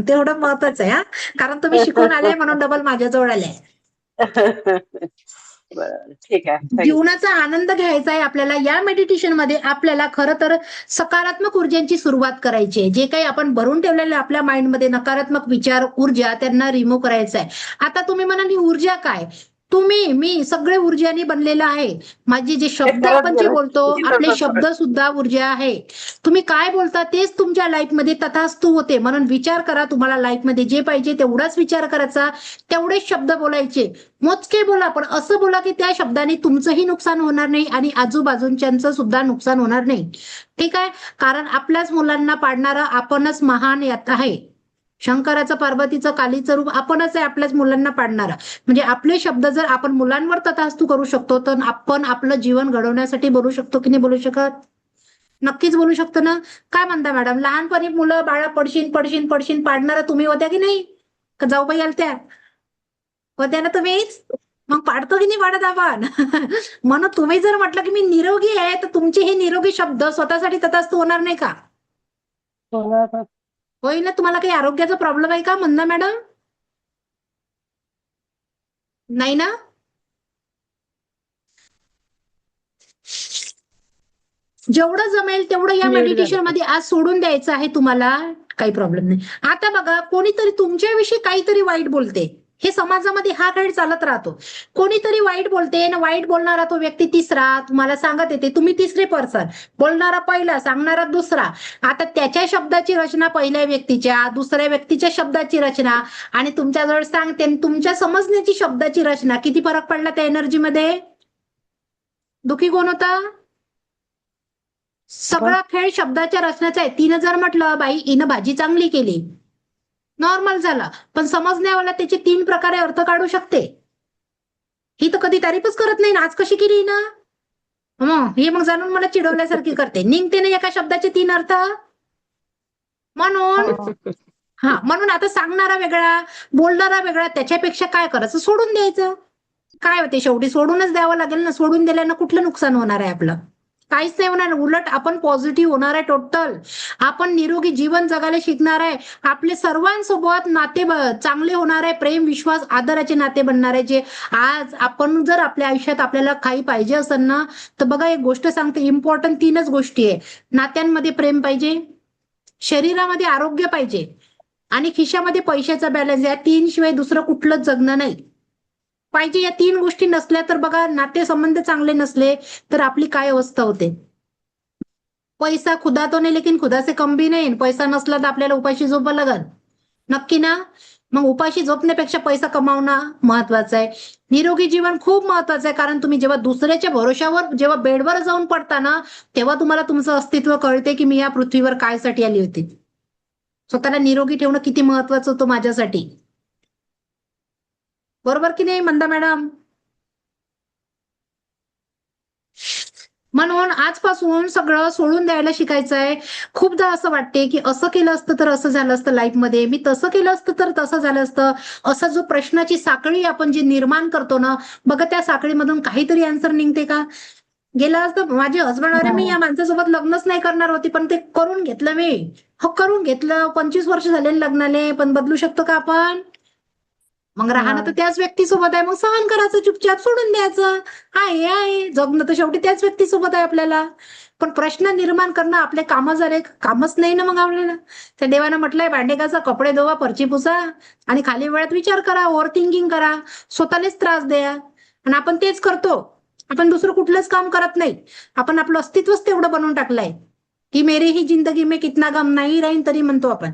Speaker 1: तेवढं महत्वाचं आहे हा. कारण तुम्ही शिकून आले म्हणून डबल माझ्याजवळ आले.
Speaker 4: बरं, ठीक आहे. Thank you.
Speaker 1: जीवनाचा आनंद घ्यायचा आहे आपल्याला. या मेडिटेशन मध्ये आपल्याला खरं तर सकारात्मक ऊर्जांची सुरुवात करायची आहे. जे काही आपण भरून ठेवलेले आपल्या माइंडमध्ये नकारात्मक विचार, ऊर्जा त्यांना रिमूव्ह करायचं आहे. आता तुम्ही म्हणाल ही ऊर्जा काय? मी सगळे ऊर्जाने बनलेलं आहे. माझे जे शब्द
Speaker 4: खरंच
Speaker 1: आपण जे
Speaker 4: बरं.
Speaker 1: बोलतो, आपले शब्द सुद्धा ऊर्जा आहे. तुम्ही काय बोलता तेच तुमच्या लाईफमध्ये तथास्तु होते. म्हणून विचार करा, तुम्हाला लाईफमध्ये जे पाहिजे तेवढाच विचार करायचा, तेवढेच शब्द बोलायचे. मोजके बोला, पण असं बोला की त्या शब्दाने तुमचंही नुकसान होणार नाही आणि आजूबाजूच्यांचं सुद्धा नुकसान होणार नाही. ठीक आहे? कारण आपल्याच मुलांना पाडणारा आपणच महान यात आहे. शंकराचं, पार्वतीचं, कालीचं रूप आपणच आहे आपल्याच मुलांना पाडणारा. म्हणजे आपले शब्द जर आपण मुलांवर तथास्तु करू शकतो, तर आपण आपलं जीवन घडवण्यासाठी बोलू शकतो की नाही बोलू शकत? नक्कीच बोलू शकतो ना. काय म्हणता मॅडम? लहानपणी मुलं बाळा पडशीन पाडणारा तुम्ही होत्या की नाही? का जाऊबाई आलत्या? होत्या ना तुम्हीच? मग पाडतो की नाही पाडत आपण? म्हणून तुम्ही जर म्हटलं की मी निरोगी आहे, तर तुमचे हे निरोगी शब्द स्वतःसाठी तथास्तु होणार नाही का? होईल ना. तुम्हाला काही आरोग्याचा प्रॉब्लेम आहे का मंदा मॅडम? नाही ना? जेवढं जमेल तेवढं या
Speaker 3: Mute
Speaker 1: मेडिटेशन
Speaker 3: झालं.
Speaker 1: मध्ये आज सोडून द्यायचं आहे तुम्हाला. काही प्रॉब्लेम नाही. आता बघा, कोणीतरी तुमच्याविषयी काहीतरी वाईट बोलते. हे समाजामध्ये हा खेळ चालत राहतो. कोणीतरी वाईट बोलते आणि वाईट बोलणारा तो व्यक्ती तिसरा तुम्हाला सांगत येते, तुम्ही तिसरे पर्सन, बोलणारा पहिला, सांगणारा दुसरा. आता त्याच्या शब्दाची रचना पहिल्या व्यक्तीच्या, दुसऱ्या व्यक्तीच्या शब्दाची रचना आणि तुमच्याजवळ सांगते आणि तुमच्या समजण्याची शब्दाची रचना, किती फरक पडला त्या एनर्जीमध्ये? दुखी कोण होता? सगळा खेळ शब्दाच्या रचनेचा आहे. तिनं जर म्हटलं बाई हिनं भाजी चांगली केली, नॉर्मल झाला, पण समजण्यावाला त्याचे 3 प्रकारे अर्थ काढू शकते. ही तर कधी तारीफच करत नाही ना, आज कशी केली ना हे मग जाणून मला चिडवल्यासारखी करते. निघते ना एका शब्दाचे 3 अर्थ. म्हणून म्हणून आता सांगणारा वेगळा, बोलणारा वेगळा, त्याच्यापेक्षा काय करायचं, सोडून द्यायचं. काय होते, शेवटी सोडूनच द्यावं लागेल ना. सोडून दिल्यानं कुठलं नुकसान होणार आहे आपलं? काहीच नाही होणार. उलट आपण पॉझिटिव्ह होणार आहे. टोटल आपण निरोगी जीवन जगायला शिकणार आहे. आपले सर्वांसोबत नाते चांगले होणार आहे. प्रेम, विश्वास, आदराचे नाते बनणार आहे. जे आज आपण जर आपल्या आयुष्यात आपल्याला काही पाहिजे असेल ना, तर बघा एक गोष्ट सांगते, इम्पॉर्टंट 3च गोष्टी आहे. नात्यांमध्ये प्रेम पाहिजे, शरीरामध्ये आरोग्य पाहिजे आणि खिशामध्ये पैशाचा बॅलन्स. या 3 शिवाय दुसरं कुठलंच जगणं नाही पाहिजे. या 3 गोष्टी नसल्या तर बघा, नातेसंबंध चांगले नसले तर आपली काय अवस्था होते. पैसा खुदा तो नाही, लेकिन खुदा से कम भी नाही. पैसा नसला तर आपल्याला उपाशी झोपावं लागल. नक्की ना? मग उपाशी झोपण्यापेक्षा पैसा कमावणं महत्वाचं आहे. निरोगी जीवन खूप महत्वाचं आहे. कारण तुम्ही जेव्हा दुसऱ्याच्या भरोशावर जेव्हा बेडवर जाऊन पडता ना, तेव्हा तुम्हाला तुमचं अस्तित्व कळते की मी या पृथ्वीवर काय साठी आली होती. स्वतःला निरोगी ठेवणं किती महत्वाचं होतं माझ्यासाठी. बरोबर की नाही मंदा मॅडम? म्हणून आजपासून सगळं सोडून द्यायला शिकायचं आहे. खूपदा असं वाटते की असं केलं असतं तर असं झालं असतं लाईफमध्ये, मी तसं केलं असतं तर तसं झालं असतं. असं जो प्रश्नाची साखळी आपण जी निर्माण करतो ना, बघा त्या साखळीमधून काहीतरी आन्सर निघते का? गेलं असतं माझे हसबंड, अरे मी या माणसासोबत लग्नच नाही करणार होती, पण ते करून घेतलं मी. हो करून घेतलं, 25 वर्ष झाले लग्नाले, पण बदलू शकतो का आपण? मग राहणं तर त्याच व्यक्तीसोबत आहे, मग सहन करायचं, चुपचाप सोडून द्यायचं. आहे जगणं तर शेवटी त्याच व्यक्तीसोबत आहे आपल्याला. पण प्रश्न निर्माण करणं आपले काम झाले, कामच नाही ना मग आपल्याला. त्या देवानं म्हटलंय, भांडे घासा, कपडे धुवा, फरची पुसा आणि खाली वेळात विचार करा, ओव्हर थिंकिंग करा, स्वतःलाच त्रास द्या. आणि आपण तेच करतो. आपण दुसरं कुठलंच काम करत नाही. आपण आपलं अस्तित्वच तेवढं बनवून टाकलंय की मेरी ही जिंदगी में कितना गम नाही राहीन तरी म्हणतो आपण.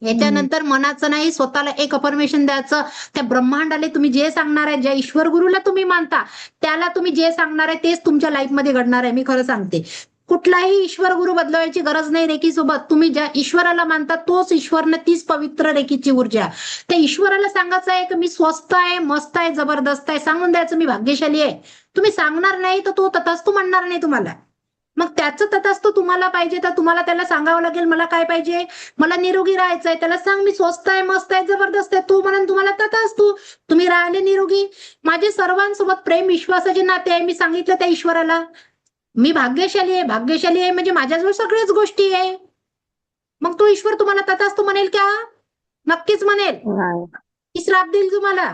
Speaker 1: याच्यानंतर मनाचं नाही, स्वतःला एक अफर्मेशन द्यायचं. त्या ब्रह्मांडाला तुम्ही जे सांगणार आहे, ज्या ईश्वर गुरुला तुम्ही मानता त्याला तुम्ही जे सांगणार आहे तेच तुमच्या लाईफमध्ये घडणार आहे. मी खरं सांगते, कुठलाही ईश्वर गुरु बदलवायची गरज नाही. रेखीसोबत तुम्ही ज्या ईश्वराला मानता तोच ईश्वरनं, तीच पवित्र रेखीची ऊर्जा. त्या ईश्वराला सांगायचं आहे की मी स्वस्त आहे, मस्त आहे, जबरदस्त आहे. सांगून द्यायचं मी भाग्यशाली आहे. तुम्ही सांगणार नाही तर तो तथास्तु म्हणणार नाही तुम्हाला. मग त्याचं तथास्तु तुम्हाला पाहिजे तर तुम्हाला त्याला सांगावं लागेल, मला काय पाहिजे, मला निरोगी राहायचंय. त्याला सांग मी स्वस्त आहे, मस्त आहे, जबरदस्त आहे. तू म्हणून तुम्हाला तथास्तु, तुम्ही राहिले निरोगी. माझे सर्वांसोबत प्रेम विश्वासाचे नाते आहे. मी सांगितलं त्या ईश्वराला मी भाग्यशाली आहे. भाग्यशाली आहे म्हणजे माझ्याजवळ सगळ्याच गोष्टी आहे. मग तो ईश्वर तुम्हाला तथास्तु म्हणेल का? नक्कीच म्हणेल. की श्राप देईल तुम्हाला?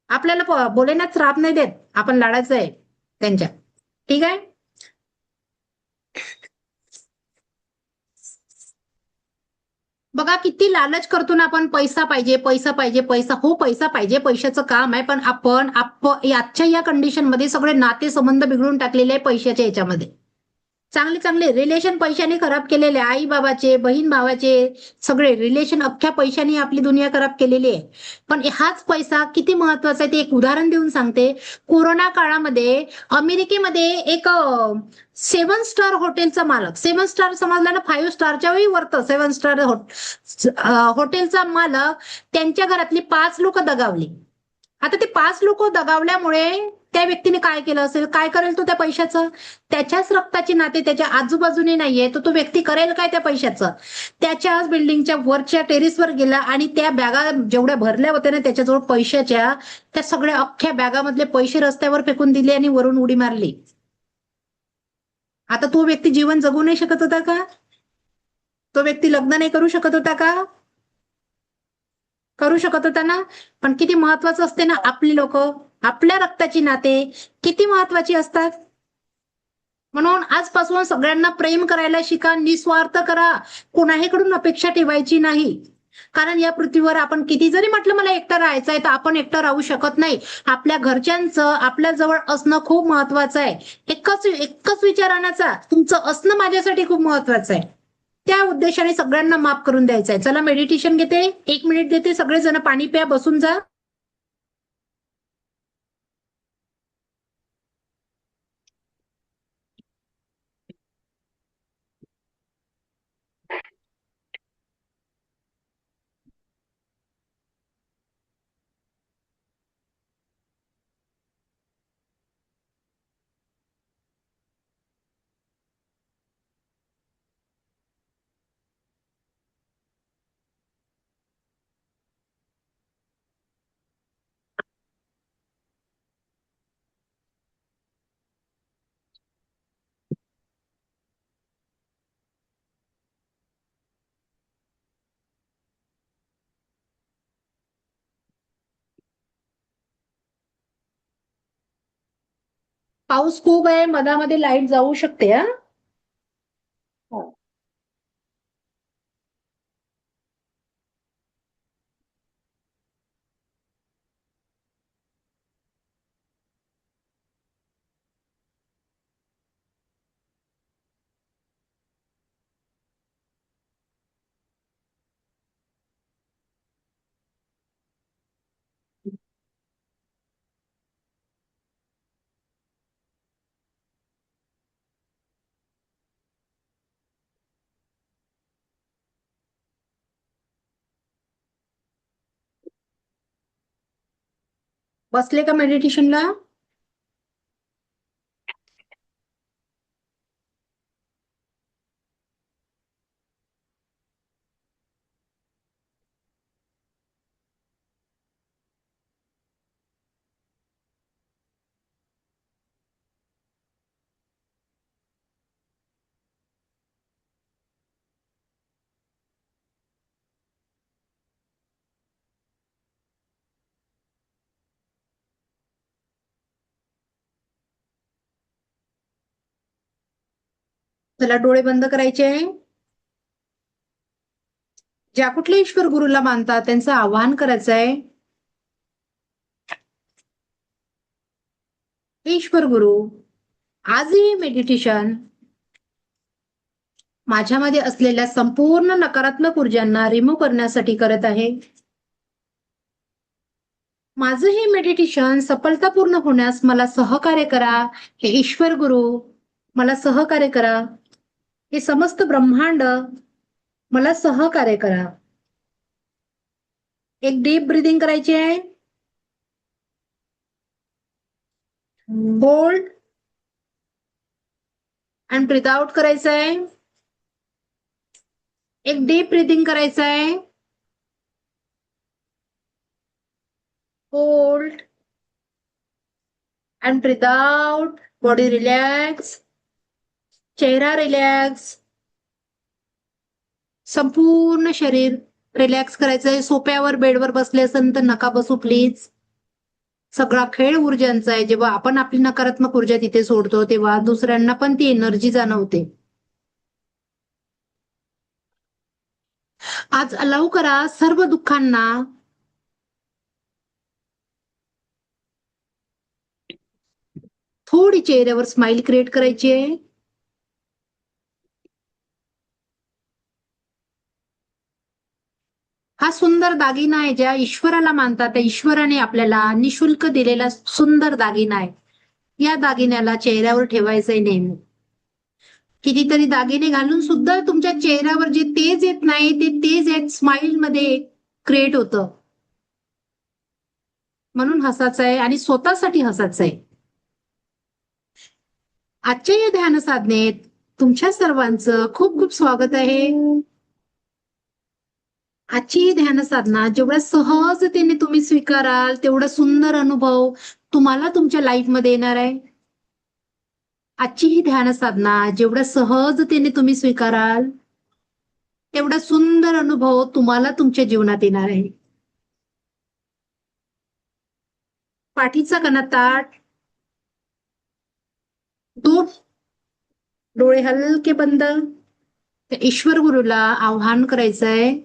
Speaker 1: आपल्याला भोलेनाथ श्राप नाही देत, आपण लाडायचं आहे त्यांच्या. ठीक आहे. बघा किती लालच करतो ना आपण, पैसा पाहिजे, पैसा पाहिजे, पैसा. हो पैसा पाहिजे, पैशाचं काम आहे, पण आपण आजच्या या कंडिशन मध्ये सगळे नातेसंबंध बिघडून टाकलेले आहे पैशाच्या याच्यामध्ये. चांगले चांगले रिलेशन पैशाने खराब केलेले, आई बाबाचे, बहीण भावाचे, सगळे रिलेशन अख्ख्या पैशाने आपली दुनिया खराब केलेली आहे. पण हाच पैसा किती महत्वाचा आहे ते एक उदाहरण देऊन सांगते. कोरोना काळामध्ये अमेरिकेमध्ये एक 7 स्टार हॉटेलचा मालक, 7 स्टार समजला ना, 5 स्टारच्या वरतं 7 स्टार हॉटेलचा मालक, त्यांच्या घरातली 5 लोक दगावली. आता ते 5 लोक दगावल्यामुळे त्या व्यक्तीने काय केलं असेल, काय करेल तो त्या पैशाचं? त्याच्याच रक्ताची नाते त्याच्या आजूबाजूने नाहीये, तर तो व्यक्ती करेल काय त्या पैशाचं? त्याच्याच बिल्डिंगच्या वरच्या टेरेसवर गेला आणि त्या बॅगा जेवढ्या भरल्या होत्या ना त्याच्याजवळ पैशाच्या, त्या सगळ्या अख्ख्या बॅगामधले पैसे रस्त्यावर फेकून दिले आणि वरून उडी मारली. आता तो व्यक्ती जीवन जगू नाही शकत होता का? तो व्यक्ती लग्न नाही करू शकत होता का? करू शकत होता ना. पण किती महत्वाचं असते ना, आपली लोक, आपल्या रक्ताची नाते किती महत्वाची असतात. म्हणून आजपासून सगळ्यांना प्रेम करायला शिका, निस्वार्थ करा, कोणाहीकडून अपेक्षा ठेवायची नाही. कारण या पृथ्वीवर आपण किती जरी म्हटलं मला एकटं राहायचं आहे, तर आपण एकटं राहू शकत नाही. आपल्या घरच्यांचं आपल्या जवळ असणं खूप महत्वाचं आहे. एकच विचार आणायचा, तुमचं असणं माझ्यासाठी खूप महत्वाचं आहे. त्या उद्देशाने सगळ्यांना माफ करून द्यायचं आहे. चला मेडिटेशन घेते, 1 मिनिट देते, सगळेजण पाणी प्या, बसून जा. पाऊस खूप आहे, मधामध्ये लाईट जाऊ शकते हा. बसले का मेडिटेशनला? चला डोळे बंद करायचे आहे. ज्या कुठल्या ईश्वर गुरुला मानतात त्यांचं आवाहन करायचं आहे. ईश्वर गुरु, आजही मेडिटेशन माझ्यामध्ये असलेल्या संपूर्ण नकारात्मक ऊर्जांना रिमूव्ह करण्यासाठी करत आहे. माझं हे मेडिटेशन सफलतापूर्ण होण्यास मला सहकार्य करा. हे ईश्वर गुरु मला सहकार्य करा. हे समस्त ब्रह्मांड मला सहकार्य करा. एक डीप ब्रीदिंग करायची आहे. होल्ड अँड ब्रीथ आउट करायचं आहे. एक डीप ब्रीदिंग करायचं आहे. Hold and breathe out. Body relax, चेहरा रिलॅक्स, संपूर्ण शरीर रिलॅक्स करायचंय. सोप्यावर बेडवर बसले असेल तर नका बसू प्लीज. सगळा खेळ ऊर्जांचा आहे. जेव्हा आपण आपली नकारात्मक ऊर्जा तिथे सोडतो तेव्हा दुसऱ्यांना पण ती एनर्जी जाणवते. आज अलाउ करा सर्व दुःखांना थोडी चेहऱ्यावर स्माइल क्रिएट करायची आहे. हा सुंदर दागिना आहे. ज्या ईश्वराला मानतात त्या ईश्वराने आपल्याला निशुल्क दिलेला सुंदर दागिना आहे. या दागिन्याला चेहऱ्यावर ठेवायचंय नेहमी. कितीतरी दागिने घालून सुद्धा तुमच्या चेहऱ्यावर जे तेज येत नाही ते तेज एक स्माइल मध्ये क्रिएट होतं. म्हणून हसायचं आहे आणि स्वतःसाठी हसायचं आहे. आजच्या या ध्यान साधनेत तुमच्या सर्वांचं खूप खूप स्वागत आहे. आजची ही ध्यान साधना जेवढ्या सहजतेने तुम्ही स्वीकाराल तेवढा सुंदर अनुभव तुम्हाला तुमच्या लाईफमध्ये येणार आहे. आजची ही ध्यान साधना जेवढ्या सहजतेने तुम्ही स्वीकाराल तेवढा सुंदर अनुभव तुम्हाला तुमच्या जीवनात येणार आहे. पाठीचा कणा ताठ, दूध, डोळे हलके बंद. त्या ईश्वर गुरुला आव्हान करायचंय,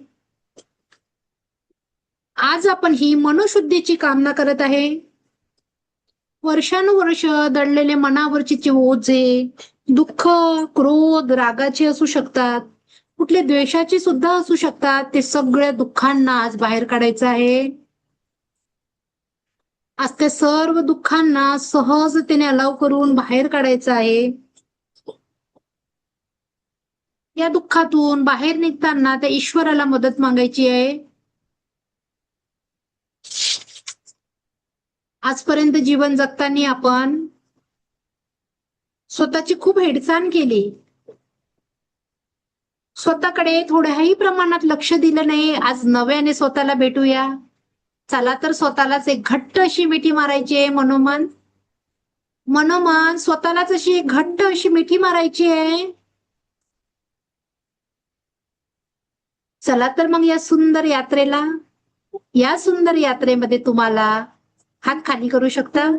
Speaker 1: आज आपण ही मनोशुद्धीची कामना करत आहे. वर्षानुवर्ष दडलेले मनावरचे जे ओझे, दुःख, क्रोध, रागाचे असू शकतात, कुठले द्वेषाचे सुद्धा असू शकतात, ते सगळ्या दुःखांना आज बाहेर काढायचं आहे. आज त्या सर्व दुःखांना सहजतेने अलाव करून बाहेर काढायचं आहे. या दुःखातून बाहेर निघताना त्या ईश्वराला मदत मागायची आहे. आजपर्यंत जीवन जगताना आपण स्वतःची खूप हेळसांड केली, स्वतःकडे थोड्याही प्रमाणात लक्ष दिलं नाही. आज नव्याने स्वतःला भेटूया. चला तर स्वतःलाच एक घट्ट अशी मिठी मारायची आहे. मनोमन स्वतःलाच अशी एक घट्ट अशी मिठी मारायची आहे. चला तर मग या सुंदर यात्रेमध्ये तुम्हाला हात खाली करू शकता.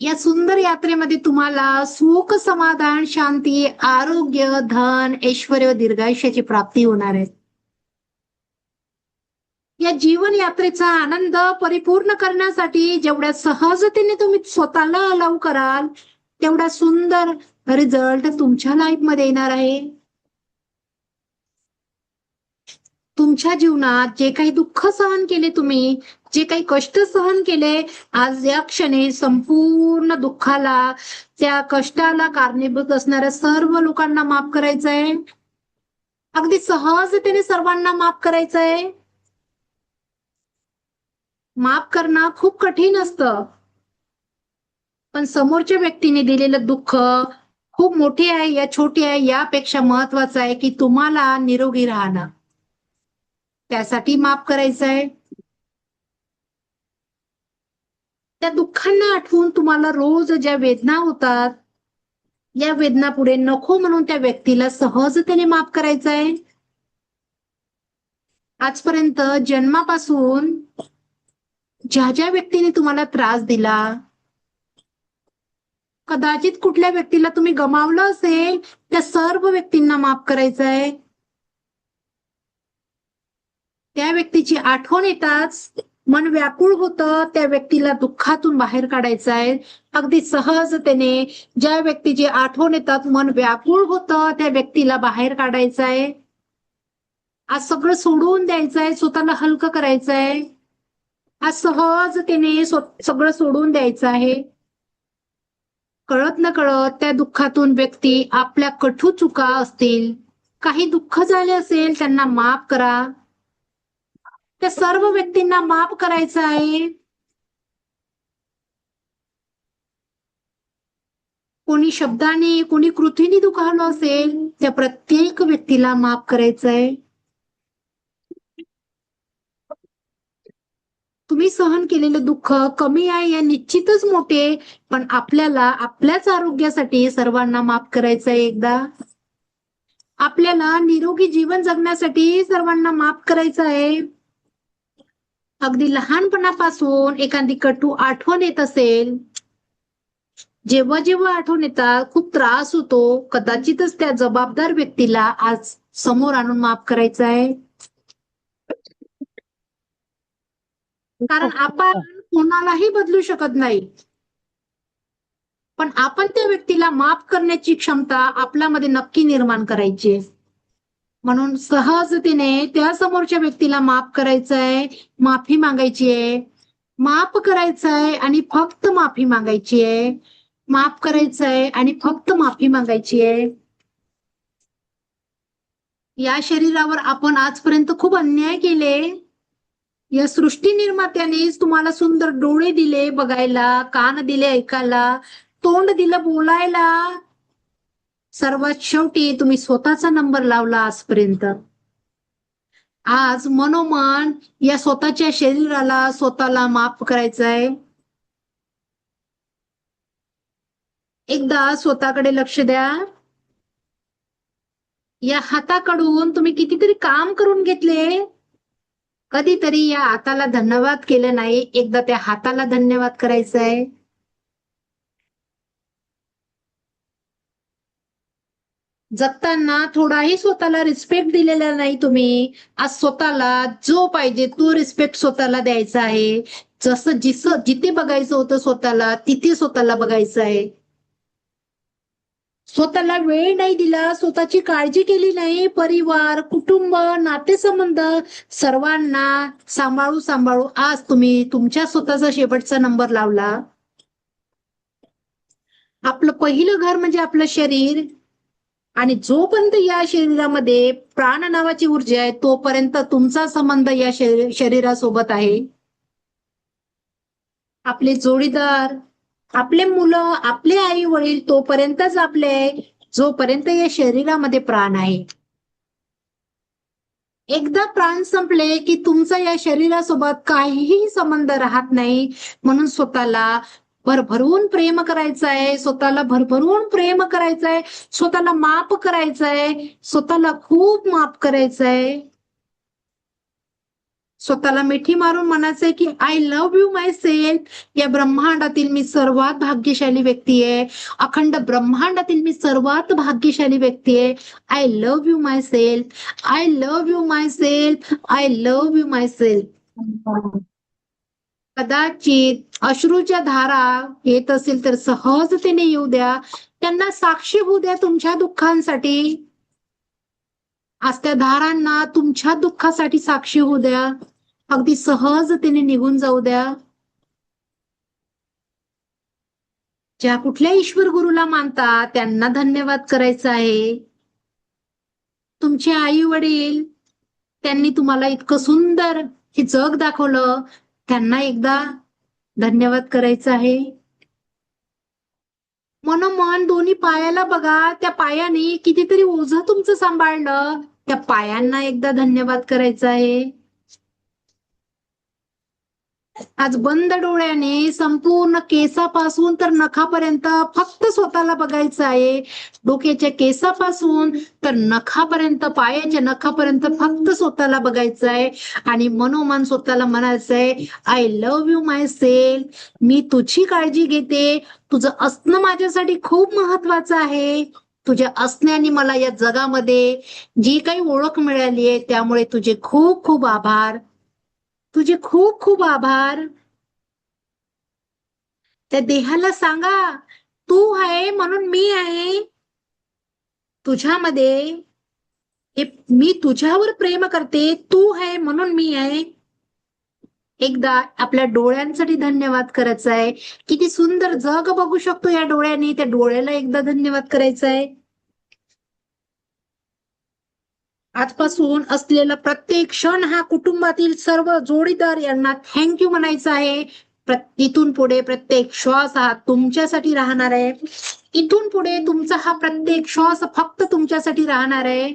Speaker 1: या सुंदर यात्रेमध्ये तुम्हाला सुख, समाधान, शांती, आरोग्य, धन, ऐश्वर्य व दीर्घायुष्याची प्राप्ती होणार आहे. या जीवन यात्रेचा आनंद परिपूर्ण करण्यासाठी जेवढ्या सहजतेने तुम्ही स्वतःला अलाव कराल, तेवढा सुंदर रिझल्ट तुमच्या लाईफ मध्ये येणार आहे. तुमच्या जीवनात जे काही दुःख सहन केले, तुम्ही जे काही कष्ट सहन केले, आज या क्षणी संपूर्ण दुःखाला, त्या कष्टाला कारणीभूत असणाऱ्या सर्व लोकांना माफ करायचं आहे. अगदी सहजतेने सर्वांना माफ करायचं आहे. माफ करणं खूप कठीण असतं, पण समोरच्या व्यक्तीने दिलेलं दुःख खूप मोठे आहे या छोटे आहे यापेक्षा महत्वाचं आहे की तुम्हाला निरोगी राहणं. त्यासाठी माफ करायचं आहे. त्या दुःखांना आठवून तुम्हाला रोज ज्या वेदना होतात, या वेदना पुढे नको म्हणून त्या व्यक्तीला सहजतेने माफ करायचं आहे. आजपर्यंत जन्मापासून ज्या ज्या व्यक्तीने तुम्हाला त्रास दिला, कदाचित कुठल्या व्यक्तीला तुम्ही गमावलं असेल, त्या सर्व व्यक्तींना माफ करायचं आहे. त्या व्यक्तीची आठवण येताच मन व्याकुळ होतं, त्या व्यक्तीला दुःखातून बाहेर काढायचं आहे. अगदी सहजतेने ज्या व्यक्तीची आठवण येतात, मन व्याकुळ होतं, त्या व्यक्तीला बाहेर काढायचं आहे. आज सगळं सोडून द्यायचं आहे, स्वतःला हलकं करायचं आहे. आज सहजतेने सगळं सोडून द्यायचं आहे. कळत न कळत त्या दुःखातून व्यक्ती आपल्या कठू चुका असतील, काही दुःख झाले असेल, त्यांना माफ करा. त्या सर्व व्यक्तींना माफ करायचं आहे. कोणी शब्दाने, कोणी कृतीने दुखावलं असेल, त्या प्रत्येक व्यक्तीला माफ करायचं आहे. तुम्ही सहन केलेलं दुःख कमी आहे या निश्चितच मोठे, पण आपल्याला आपल्याच आरोग्यासाठी सर्वांना माफ करायचं आहे. एकदा आपल्याला निरोगी जीवन जगण्यासाठी सर्वांना माफ करायचं आहे. अगदी लहानपणापासून एखादी कटू आठवण येत असेल, जेव्हा जेव्हा आठवण येतात खूप त्रास होतो, कदाचितच त्या जबाबदार व्यक्तीला आज समोर आणून माफ करायचं आहे. कारण आपण कोणालाही बदलू शकत नाही, पण आपण त्या व्यक्तीला माफ करण्याची क्षमता आपल्यामध्ये नक्की निर्माण करायची आहे. म्हणून सहजतेने त्या समोरच्या व्यक्तीला माफ करायचं आहे, माफी मागायची आहे. माफ करायचं आहे आणि फक्त माफी मागायची आहे. माफ करायचं आहे आणि फक्त माफी मागायची आहे. या शरीरावर आपण आजपर्यंत खूप अन्याय केले. या सृष्टी निर्मात्यानेच तुम्हाला सुंदर डोळे दिले बघायला, कान दिले ऐकायला, तोंड दिलं बोलायला. सर्वात शेवटी तुम्ही स्वतःचा नंबर लावला आजपर्यंत. आज मनोमन या स्वतःच्या शरीराला, स्वतःला माफ करायचं आहे. एकदा स्वतःकडे लक्ष द्या. या हाताकडून तुम्ही कितीतरी काम करून घेतले, कधीतरी या हाताला धन्यवाद केलं नाही, एकदा त्या हाताला धन्यवाद करायचा आहे. जगताना थोडाही स्वतःला रिस्पेक्ट दिलेला नाही तुम्ही. आज स्वतःला जो पाहिजे तो रिस्पेक्ट स्वतःला द्यायचा आहे. जसं जिथे बघायचं होतं स्वतःला तिथे स्वतःला बघायचं आहे. स्वतःला वेळ नाही दिला, स्वतःची काळजी केली नाही, परिवार, कुटुंब, नातेसंबंध सर्वांना सांभाळू सांभाळू आज तुम्ही तुमच्या स्वतःचा शेवटचा नंबर लावला. आपलं पहिलं घर म्हणजे आपलं शरीर, आणि जोपर्यंत या शरीरामध्ये प्राण नावाची ऊर्जा आहे तोपर्यंत तुमचा संबंध या शरीरासोबत आहे. आपले जोडीदार, आपले मुलं, आपले आई वडील तोपर्यंतच आपले आहे, जोपर्यंत या शरीरामध्ये प्राण आहे. एकदा प्राण संपले की तुमचा या शरीरासोबत काहीही संबंध राहत नाही. म्हणून स्वतःला भरभरून प्रेम करायचं आहे, स्वतःला भरभरून प्रेम करायचं आहे, स्वतःला माफ करायचं आहे, स्वतःला खूप माफ करायचं आहे. स्वतःला मिठी मारून म्हणायचंय की I love you my self. या ब्रह्मांडातील मी सर्वात भाग्यशाली व्यक्ती आहे. अखंड ब्रह्मांडातील मी सर्वात भाग्यशाली व्यक्ती आहे. I love you my self, I love you my self, I love you my self. कदाचित अश्रूच्या धारा येत असेल तर सहजतेने येऊ द्या, त्यांना साक्षी होऊ द्या तुमच्या दुःखांसाठी. आज त्या धारांना तुमच्या दुःखासाठी साक्षी होऊ द्या, अगदी सहजतेने निघून जाऊ द्या. ज्या कुठल्या ईश्वर गुरुला मानता त्यांना धन्यवाद करायचा आहे. तुमचे आई वडील, त्यांनी तुम्हाला इतकं सुंदर हे जग दाखवलं, त्यांना एकदा धन्यवाद करायचा आहे. मनोमन दोन्ही पायाला बघा, त्या पायाने कितीतरी ओझं तुमचं सांभाळलं, त्या पायांना एकदा धन्यवाद करायचा आहे. आज बंद डोळ्याने संपूर्ण केसापासून तर नखापर्यंत फक्त स्वतःला बघायचं आहे. डोक्याच्या केसापासून तर नखापर्यंत, पायाच्या नखापर्यंत फक्त स्वतःला बघायचं आहे. आणि मनोमन स्वतःला म्हणायचंय I love you myself. मी तुझी काळजी घेते, तुझं असणं माझ्यासाठी खूप महत्वाचं आहे. तुझ्या असण्याने मला या जगामध्ये जी काही ओळख मिळाली आहे त्यामुळे तुझे खूप खूप आभार, तुझे खूप खूप आभार. त्या देहाला सांगा तू आहे म्हणून मी आहे. तुझ्यामध्ये हे मी तुझ्यावर प्रेम करते, तू आहे म्हणून मी आहे. एकदा आपल्या डोळ्यांसाठी धन्यवाद करायचा आहे. किती सुंदर जग बघू शकतो या डोळ्याने, त्या डोळ्याला एकदा धन्यवाद करायचा आहे. आजपासून असलेला प्रत्येक क्षण हा कुटुंबातील सर्व जोडीदार यांना थँक्यू म्हणायचा आहे. इथून पुढे प्रत्येक श्वास हा तुमच्यासाठी राहणार आहे. इथून पुढे तुमचा हा प्रत्येक श्वास फक्त तुमच्यासाठी राहणार आहे.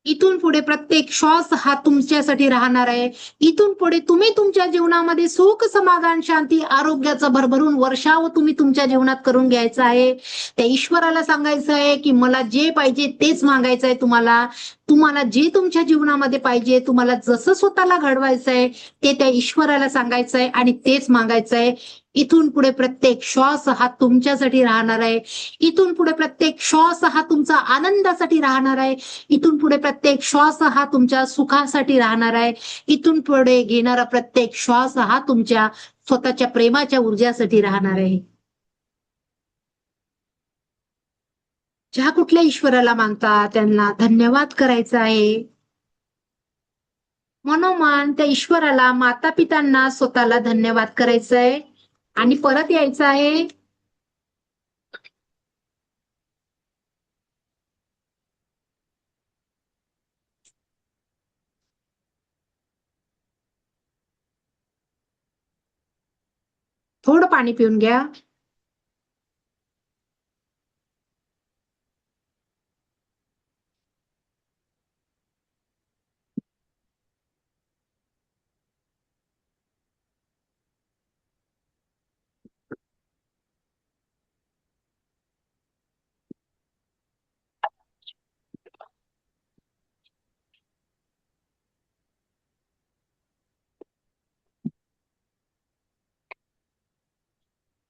Speaker 1: इथून पुढे प्रत्येक श्वास हा तुमच्यासाठी राहणार आहे. इथून पुढे तुम्ही तुमच्या जीवनामध्ये सुख, समाधान, शांती, आरोग्याचा भरभरून वर्षाव तुम्ही तुमच्या जीवनात करून घ्यायचा आहे. त्या ईश्वराला सांगायचं आहे की मला जे पाहिजे तेच मागायचं आहे. तुम्हाला तुम्हाला जे तुमच्या जीवनामध्ये पाहिजे, तुम्हाला जसं स्वतःला घडवायचं आहे ते त्या ईश्वराला सांगायचं आहे आणि तेच मागायचं आहे. इथून पुढे प्रत्येक श्वास हा तुमच्यासाठी राहणार आहे. इथून पुढे प्रत्येक श्वास हा तुमचा आनंदासाठी राहणार आहे. इथून पुढे प्रत्येक श्वास हा तुमच्या सुखासाठी राहणार आहे. इथून पुढे घेणारा प्रत्येक श्वास हा तुमच्या स्वतःच्या प्रेमाच्या ऊर्जासाठी राहणार आहे. ज्या कुठल्या ईश्वराला मानता त्यांना धन्यवाद करायचा आहे. मनोमन त्या ईश्वराला, माता पितांना, स्वतःला धन्यवाद करायचा आहे आणि परत यायचं आहे. थोडं पाणी पिऊन घ्या.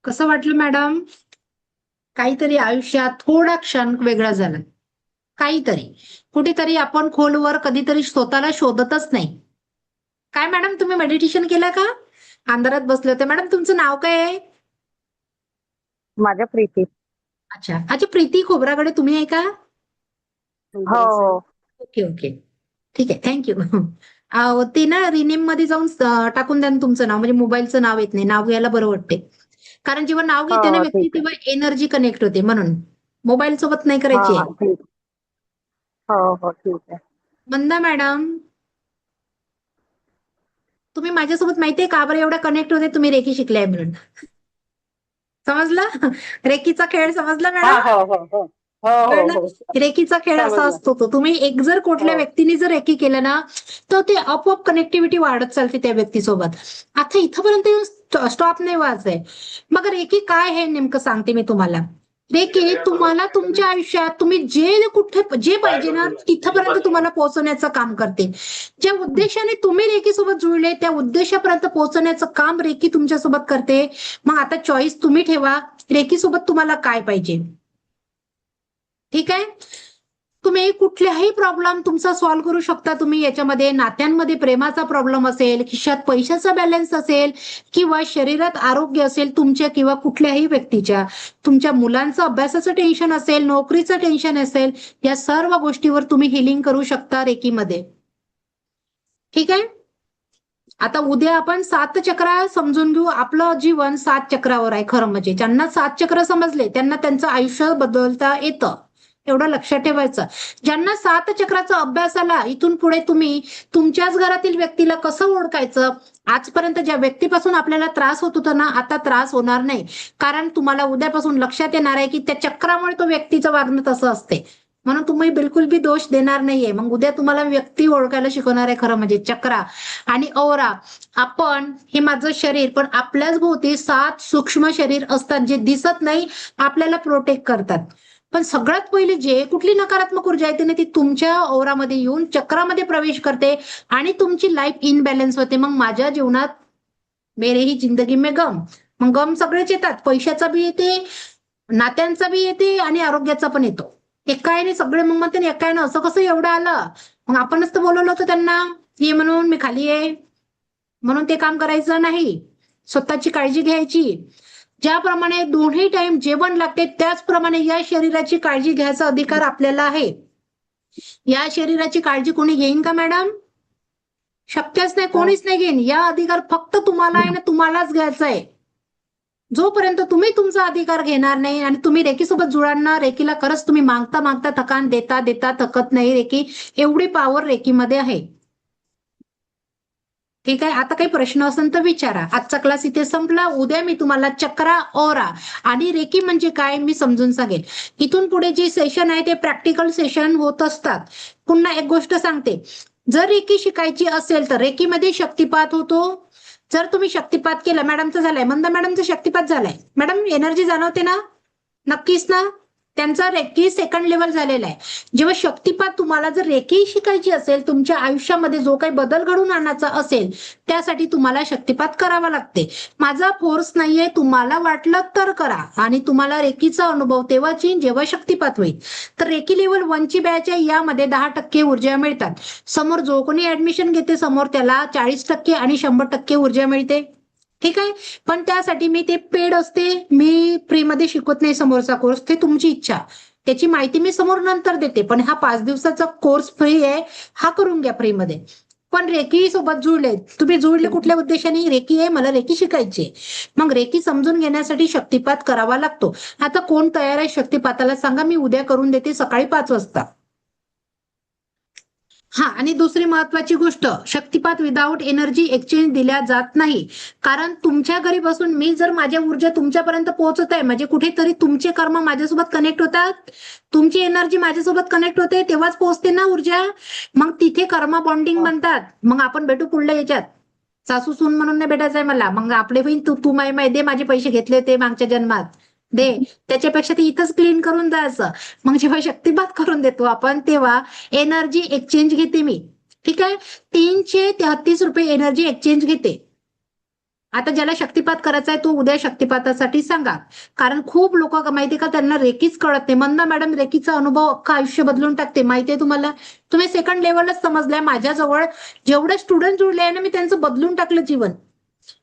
Speaker 1: कसं वाटलं मॅडम? काहीतरी आयुष्यात थोडा क्षण वेगळा झाला. काहीतरी कुठेतरी आपण खोलवर कधीतरी स्वतःला शोधतच नाही. काय मॅडम तुम्ही मेडिटेशन केलं का? अंधारात बसले होते. मॅडम तुमचं नाव काय आहे?
Speaker 4: माझ्या प्रीती.
Speaker 1: अच्छा अच्छा, प्रीती खोबरागडे तुम्ही आहे का?
Speaker 4: हो.
Speaker 1: ओके ओके, ठीक आहे, थँक्यू. ते ना रिनेम मध्ये जाऊन टाकून द्या ना तुमचं नाव, म्हणजे मोबाईलचं नाव येत नाही, नाव घ्यायला बरं वाटते. कारण जेव्हा नाव घेते ना
Speaker 4: हो,
Speaker 1: व्यक्ती
Speaker 4: ठीक आहे.
Speaker 1: तेव्हा एनर्जी कनेक्ट होते, म्हणून मोबाईल सोबत नाही
Speaker 4: हा
Speaker 1: करायची
Speaker 4: हा
Speaker 1: आहे.
Speaker 4: ठीक. हो हो ठीक आहे.
Speaker 1: मंदा मॅडम, तुम्ही माझ्यासोबत माहितीये का बरं एवढ्या कनेक्ट होते? तुम्ही रेकी शिकलाय म्हणून. समजलं? रेकीचा खेळ समजला
Speaker 4: हा
Speaker 1: मॅडम?
Speaker 4: हो हो हो हो हो
Speaker 1: कळलं?
Speaker 4: हो
Speaker 1: रेकीचा खेळ असा
Speaker 4: समजलं.
Speaker 1: असतो तो. तुम्ही एक जर कुठल्या
Speaker 4: हो
Speaker 1: व्यक्तीने जर रेकी केलं ना, तर ते आपोआप कनेक्टिव्हिटी वाढत चालते त्या व्यक्तीसोबत. आता इथपर्यंत स्टॉप नाही व्हायचंय. मग रेकी काय हे नेमकं सांगते मी तुम्हाला. रेकी तुम्हाला तुमच्या आयुष्यात तुम्ही जे पाहिजे ना तिथपर्यंत तुम्हाला पोहोचवण्याचं काम करते. ज्या उद्देशाने तुम्ही रेकी सोबत जुळले त्या उद्देशापर्यंत पोहोचण्याचं काम रेकी तुमच्यासोबत करते. मग आता चॉईस तुम्ही ठेवा, रेकी सोबत तुम्हाला काय पाहिजे. ठीक आहे? तुम्ही कुठल्याही प्रॉब्लेम तुमचा सॉल्व्ह करू शकता. तुम्ही याच्यामध्ये नात्यांमध्ये प्रेमाचा प्रॉब्लेम असेल, खिशात पैशाचा बॅलन्स असेल, किंवा शरीरात आरोग्य असेल तुमच्या किंवा कुठल्याही व्यक्तीच्या, तुमच्या मुलांचं अभ्यासाचं टेन्शन असेल, नोकरीचं टेन्शन असेल, या सर्व गोष्टीवर तुम्ही हिलिंग करू शकता रेकीमध्ये. ठीक आहे? आता उद्या आपण 7 चक्र समजून घेऊ. आपलं जीवन 7 चक्रावर आहे खरं म्हणजे. ज्यांना 7 चक्र समजले त्यांना त्यांचं आयुष्य बदलता येतं. एवढं लक्षात ठेवायचं. ज्यांना 7 चक्राचा अभ्यास आला, इथून पुढे तुम्ही तुमच्याच घरातील व्यक्तीला कसं ओळखायचं, आजपर्यंत ज्या व्यक्तीपासून आपल्याला त्रास होत होता ना, आता त्रास होणार नाही. कारण तुम्हाला उद्यापासून लक्षात येणार आहे की त्या चक्रामुळे तो व्यक्तीचं वागणं तसं असते. म्हणून तुम्ही बिलकुल बी दोष देणार नाहीये. मग उद्या तुम्हाला व्यक्ती ओळखायला शिकवणार आहे खरं म्हणजे चक्रा आणि औरा. आपण हे माझं शरीर, पण आपल्याच भोवती 7 सूक्ष्म शरीर असतात जे दिसत नाही, आपल्याला प्रोटेक्ट करतात. पण सगळ्यात पहिले जे कुठली नकारात्मक ऊर्जा येते ना ती तुमच्या औरामध्ये येऊन चक्रामध्ये प्रवेश करते आणि तुमची लाईफ इनबॅलन्स होते. मग माझ्या जीवनात मेरे ही जिंदगी में गम, मग गम सगळेच येतात. पैशाचा बी येते, नात्यांचा बी येते आणि आरोग्याचा पण येतो. एकाने सगळे मग म्हणते एकाने असं कसं एवढं आलं. मग आपणच तर बोलवलं होतं त्यांना ये म्हणून, मी खाली आहे म्हणून ते काम करायचं नाही. स्वतःची काळजी घ्यायची. ज्याप्रमाणे दोन्ही टाइम जेवण लागते त्याचप्रमाणे या शरीराची काळजी घ्यायचा अधिकार आपल्याला आहे. या शरीराची काळजी कोणी घेईन का मॅडम? शक्यच नाही, कोणीच नाही घेईन. या अधिकार फक्त तुम्हाला आहे ना, तुम्हालाच घ्यायचा आहे. जोपर्यंत तुम्ही तुमचा अधिकार घेणार नाही आणि तुम्ही रेकीसोबत जुळणार, रेकीला खरंच तुम्ही मागता मागता थकान देता देता थकत नाही. रेकी एवढी पॉवर रेकीमध्ये आहे. ठीक आहे? आता काही प्रश्न असेल तर विचारा. आजचा क्लास इथे संपला. उद्या मी तुम्हाला चक्रा, औरा आणि रेकी म्हणजे काय मी समजून सांगेल. इथून पुढे जे सेशन आहे ते प्रॅक्टिकल सेशन होत असतात. पुन्हा एक गोष्ट सांगते, जर रेकी शिकायची असेल तर रेकीमध्ये शक्तिपात होतो. जर तुम्ही शक्तिपात केला, मॅडमचा झालाय, मंदा मॅडमचा शक्तिपात झालाय. मॅडम एनर्जी जाणवते ना? नक्कीच ना? त्यांचा रेकी सेकंड लेवल झालेला आहे. जेव्हा शक्तिपात तुम्हाला जर रेकी शिकायची असेल, तुमच्या आयुष्यामध्ये जो काही बदल घडवून आणायचा असेल, त्यासाठी तुम्हाला शक्तिपात करावा लागते. माझा फोर्स नाहीये, तुम्हाला वाटलं तर करा. आणि तुम्हाला रेकीचा अनुभव तेव्हाच येईल जेव्हा शक्तिपात होईल. तर रेकी लेवल 1 ची बॅच आहे, यामध्ये 10% ऊर्जा मिळतात. समोर जो कोणी ऍडमिशन घेते समोर त्याला 40% आणि 100% ऊर्जा मिळते. ठीक आहे? पण त्यासाठी मी ते पेड असते, मी फ्रीमध्ये शिकवत नाही समोरचा कोर्स. ते तुमची इच्छा. त्याची माहिती मी समोर नंतर देते. पण हा 5 दिवसाचा कोर्स फ्री आहे, हा करून घ्या फ्रीमध्ये. पण रेकी सोबत जुळले, तुम्ही जुळले कुठल्या उद्देशाने? रेकी आहे, मला रेकी शिकायची. मग रेकी समजून घेण्यासाठी शक्तिपात करावा लागतो. आता कोण तयार आहे शक्तिपाताला सांगा, मी उद्या करून देते सकाळी 5 वाजता. हा, आणि दुसरी महत्वाची गोष्ट, शक्तिपात विदाऊट एनर्जी एक्सचेंज दिल्या जात नाही. कारण तुमच्या घरी बसून मी जर माझ्या ऊर्जा तुमच्यापर्यंत पोहोचत आहे, म्हणजे कुठेतरी तुमचे कर्म माझ्यासोबत कनेक्ट होतात, तुमची एनर्जी माझ्यासोबत कनेक्ट होते, तेव्हाच पोहोचते ना ऊर्जा. मग तिथे कर्म बॉन्डिंग बनतात. मग आपण भेटू पुढल्या याच्यात. सासू सून म्हणून नाही भेटायचंय मला. मग आपले होईल तू माय दे, माझे पैसे घेतले होते मागच्या जन्मात दे. त्याच्यापेक्षा ते इथंच क्लीन करून जायचं. मग जेव्हा शक्तिपात करून देतो आपण तेव्हा एनर्जी एक्सचेंज घेते मी. ठीक आहे? 333 रुपये एनर्जी एक्सचेंज घेते. आता ज्याला शक्तिपात करायचा आहे तो उद्या शक्तिपातासाठी सांगा. कारण खूप लोक माहितीये का त्यांना रेकीच कळत नाही. मंदा मॅडम रेकीचा अनुभव अख्खा आयुष्य बदलून टाकते माहितीये तुम्हाला. तुम्ही सेकंड लेवलच समजलाय. माझ्याजवळ जेवढे स्टुडंट जुळले आहे ना मी त्यांचं बदलून टाकलं जीवन.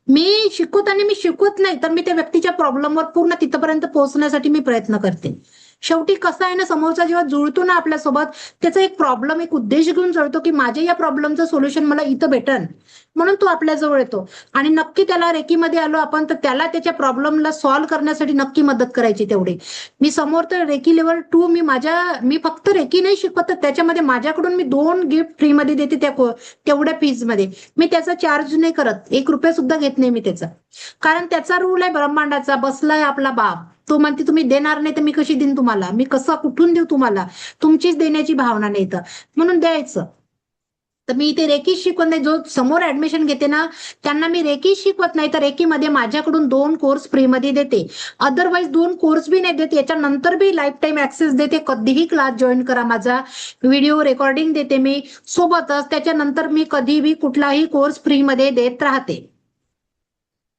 Speaker 1: मी शिकवताना मी शिकवत नाही तर मी त्या व्यक्तीच्या प्रॉब्लेमवर पूर्ण तिथपर्यंत पोहोचण्यासाठी मी प्रयत्न करते. शेवटी कसं आहे ना समोरचा जेव्हा जुळतो ना आपल्यासोबत त्याचा एक प्रॉब्लेम एक उद्देश घेऊन जुळतो की माझ्या या प्रॉब्लेमचं सोल्युशन मला इथं भेटन म्हणून तो आपल्याजवळ येतो. आणि नक्की त्याला रेकीमध्ये आलो आपण तर त्याला त्याच्या प्रॉब्लेमला सॉल्व्ह करण्यासाठी नक्की मदत करायची तेवढी. मी समोर तर रेकी लेवल 2 मी फक्त रेकी नाही शिकवत तर त्याच्यामध्ये माझ्याकडून मी 2 गिफ्ट फ्रीमध्ये देते तेवढ्या फीजमध्ये. मी त्याचा चार्ज नाही करत. 1 रुपया सुद्धा घेत नाही मी त्याचा. कारण त्याचा रूल आहे ब्रह्मांडाचा. बसलाय आपला बाप. तो म्हणते तुम्ही देणार नाही तर मी कशी देईन तुम्हाला. मी कसं कुठून देऊ तुम्हाला. तुमचीच देण्याची भावना नाही तर म्हणून द्यायचं. तर मी इथे रेकी शिकवत नाही. जो समोर ऍडमिशन घेते ना त्यांना मी रेकी शिकवत नाही तर रेकीमध्ये माझ्याकडून 2 कोर्स फ्रीमध्ये देते. अदरवाईज 2 कोर्स बी नाही देते. याच्यानंतर बी लाईफ टाईम ऍक्सेस देते. कधीही क्लास जॉईन करा माझा. व्हिडिओ रेकॉर्डिंग देते मी. सोबतच त्याच्यानंतर मी कधीही कुठलाही कोर्स फ्रीमध्ये देत राहते.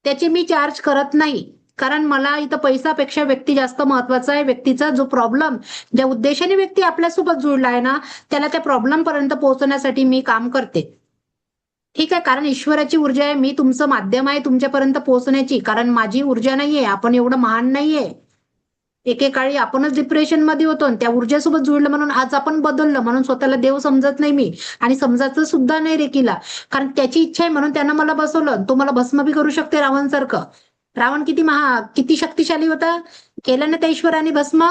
Speaker 1: त्याचे मी चार्ज करत नाही. कारण मला इथं पैशापेक्षा व्यक्ती जास्त महत्वाचा आहे. व्यक्तीचा जो प्रॉब्लेम ज्या उद्देशाने व्यक्ती आपल्यासोबत जुळला आहे ना त्याला त्या प्रॉब्लेम पर्यंत पोहोचण्यासाठी मी काम करते. ठीक आहे. कारण ईश्वराची ऊर्जा आहे. मी तुमचं माध्यम आहे तुमच्यापर्यंत पोहोचण्याची. कारण माझी ऊर्जा नाहीये. आपण एवढं महान नाहीये. एकेकाळी आपणच डिप्रेशन मध्ये होतो आणि त्या ऊर्जेसोबत जुळलं म्हणून आज आपण बदललं. म्हणून स्वतःला देव समजत नाही मी. आणि समजायचं सुद्धा नाही रेकीला. कारण त्याची इच्छा आहे म्हणून त्यानं मला बसवलं. तो मला भस्म बी करू शकते रावणसारखं. रावण किती शक्तिशाली होता. केलं ना त्या ईश्वराने भस्म.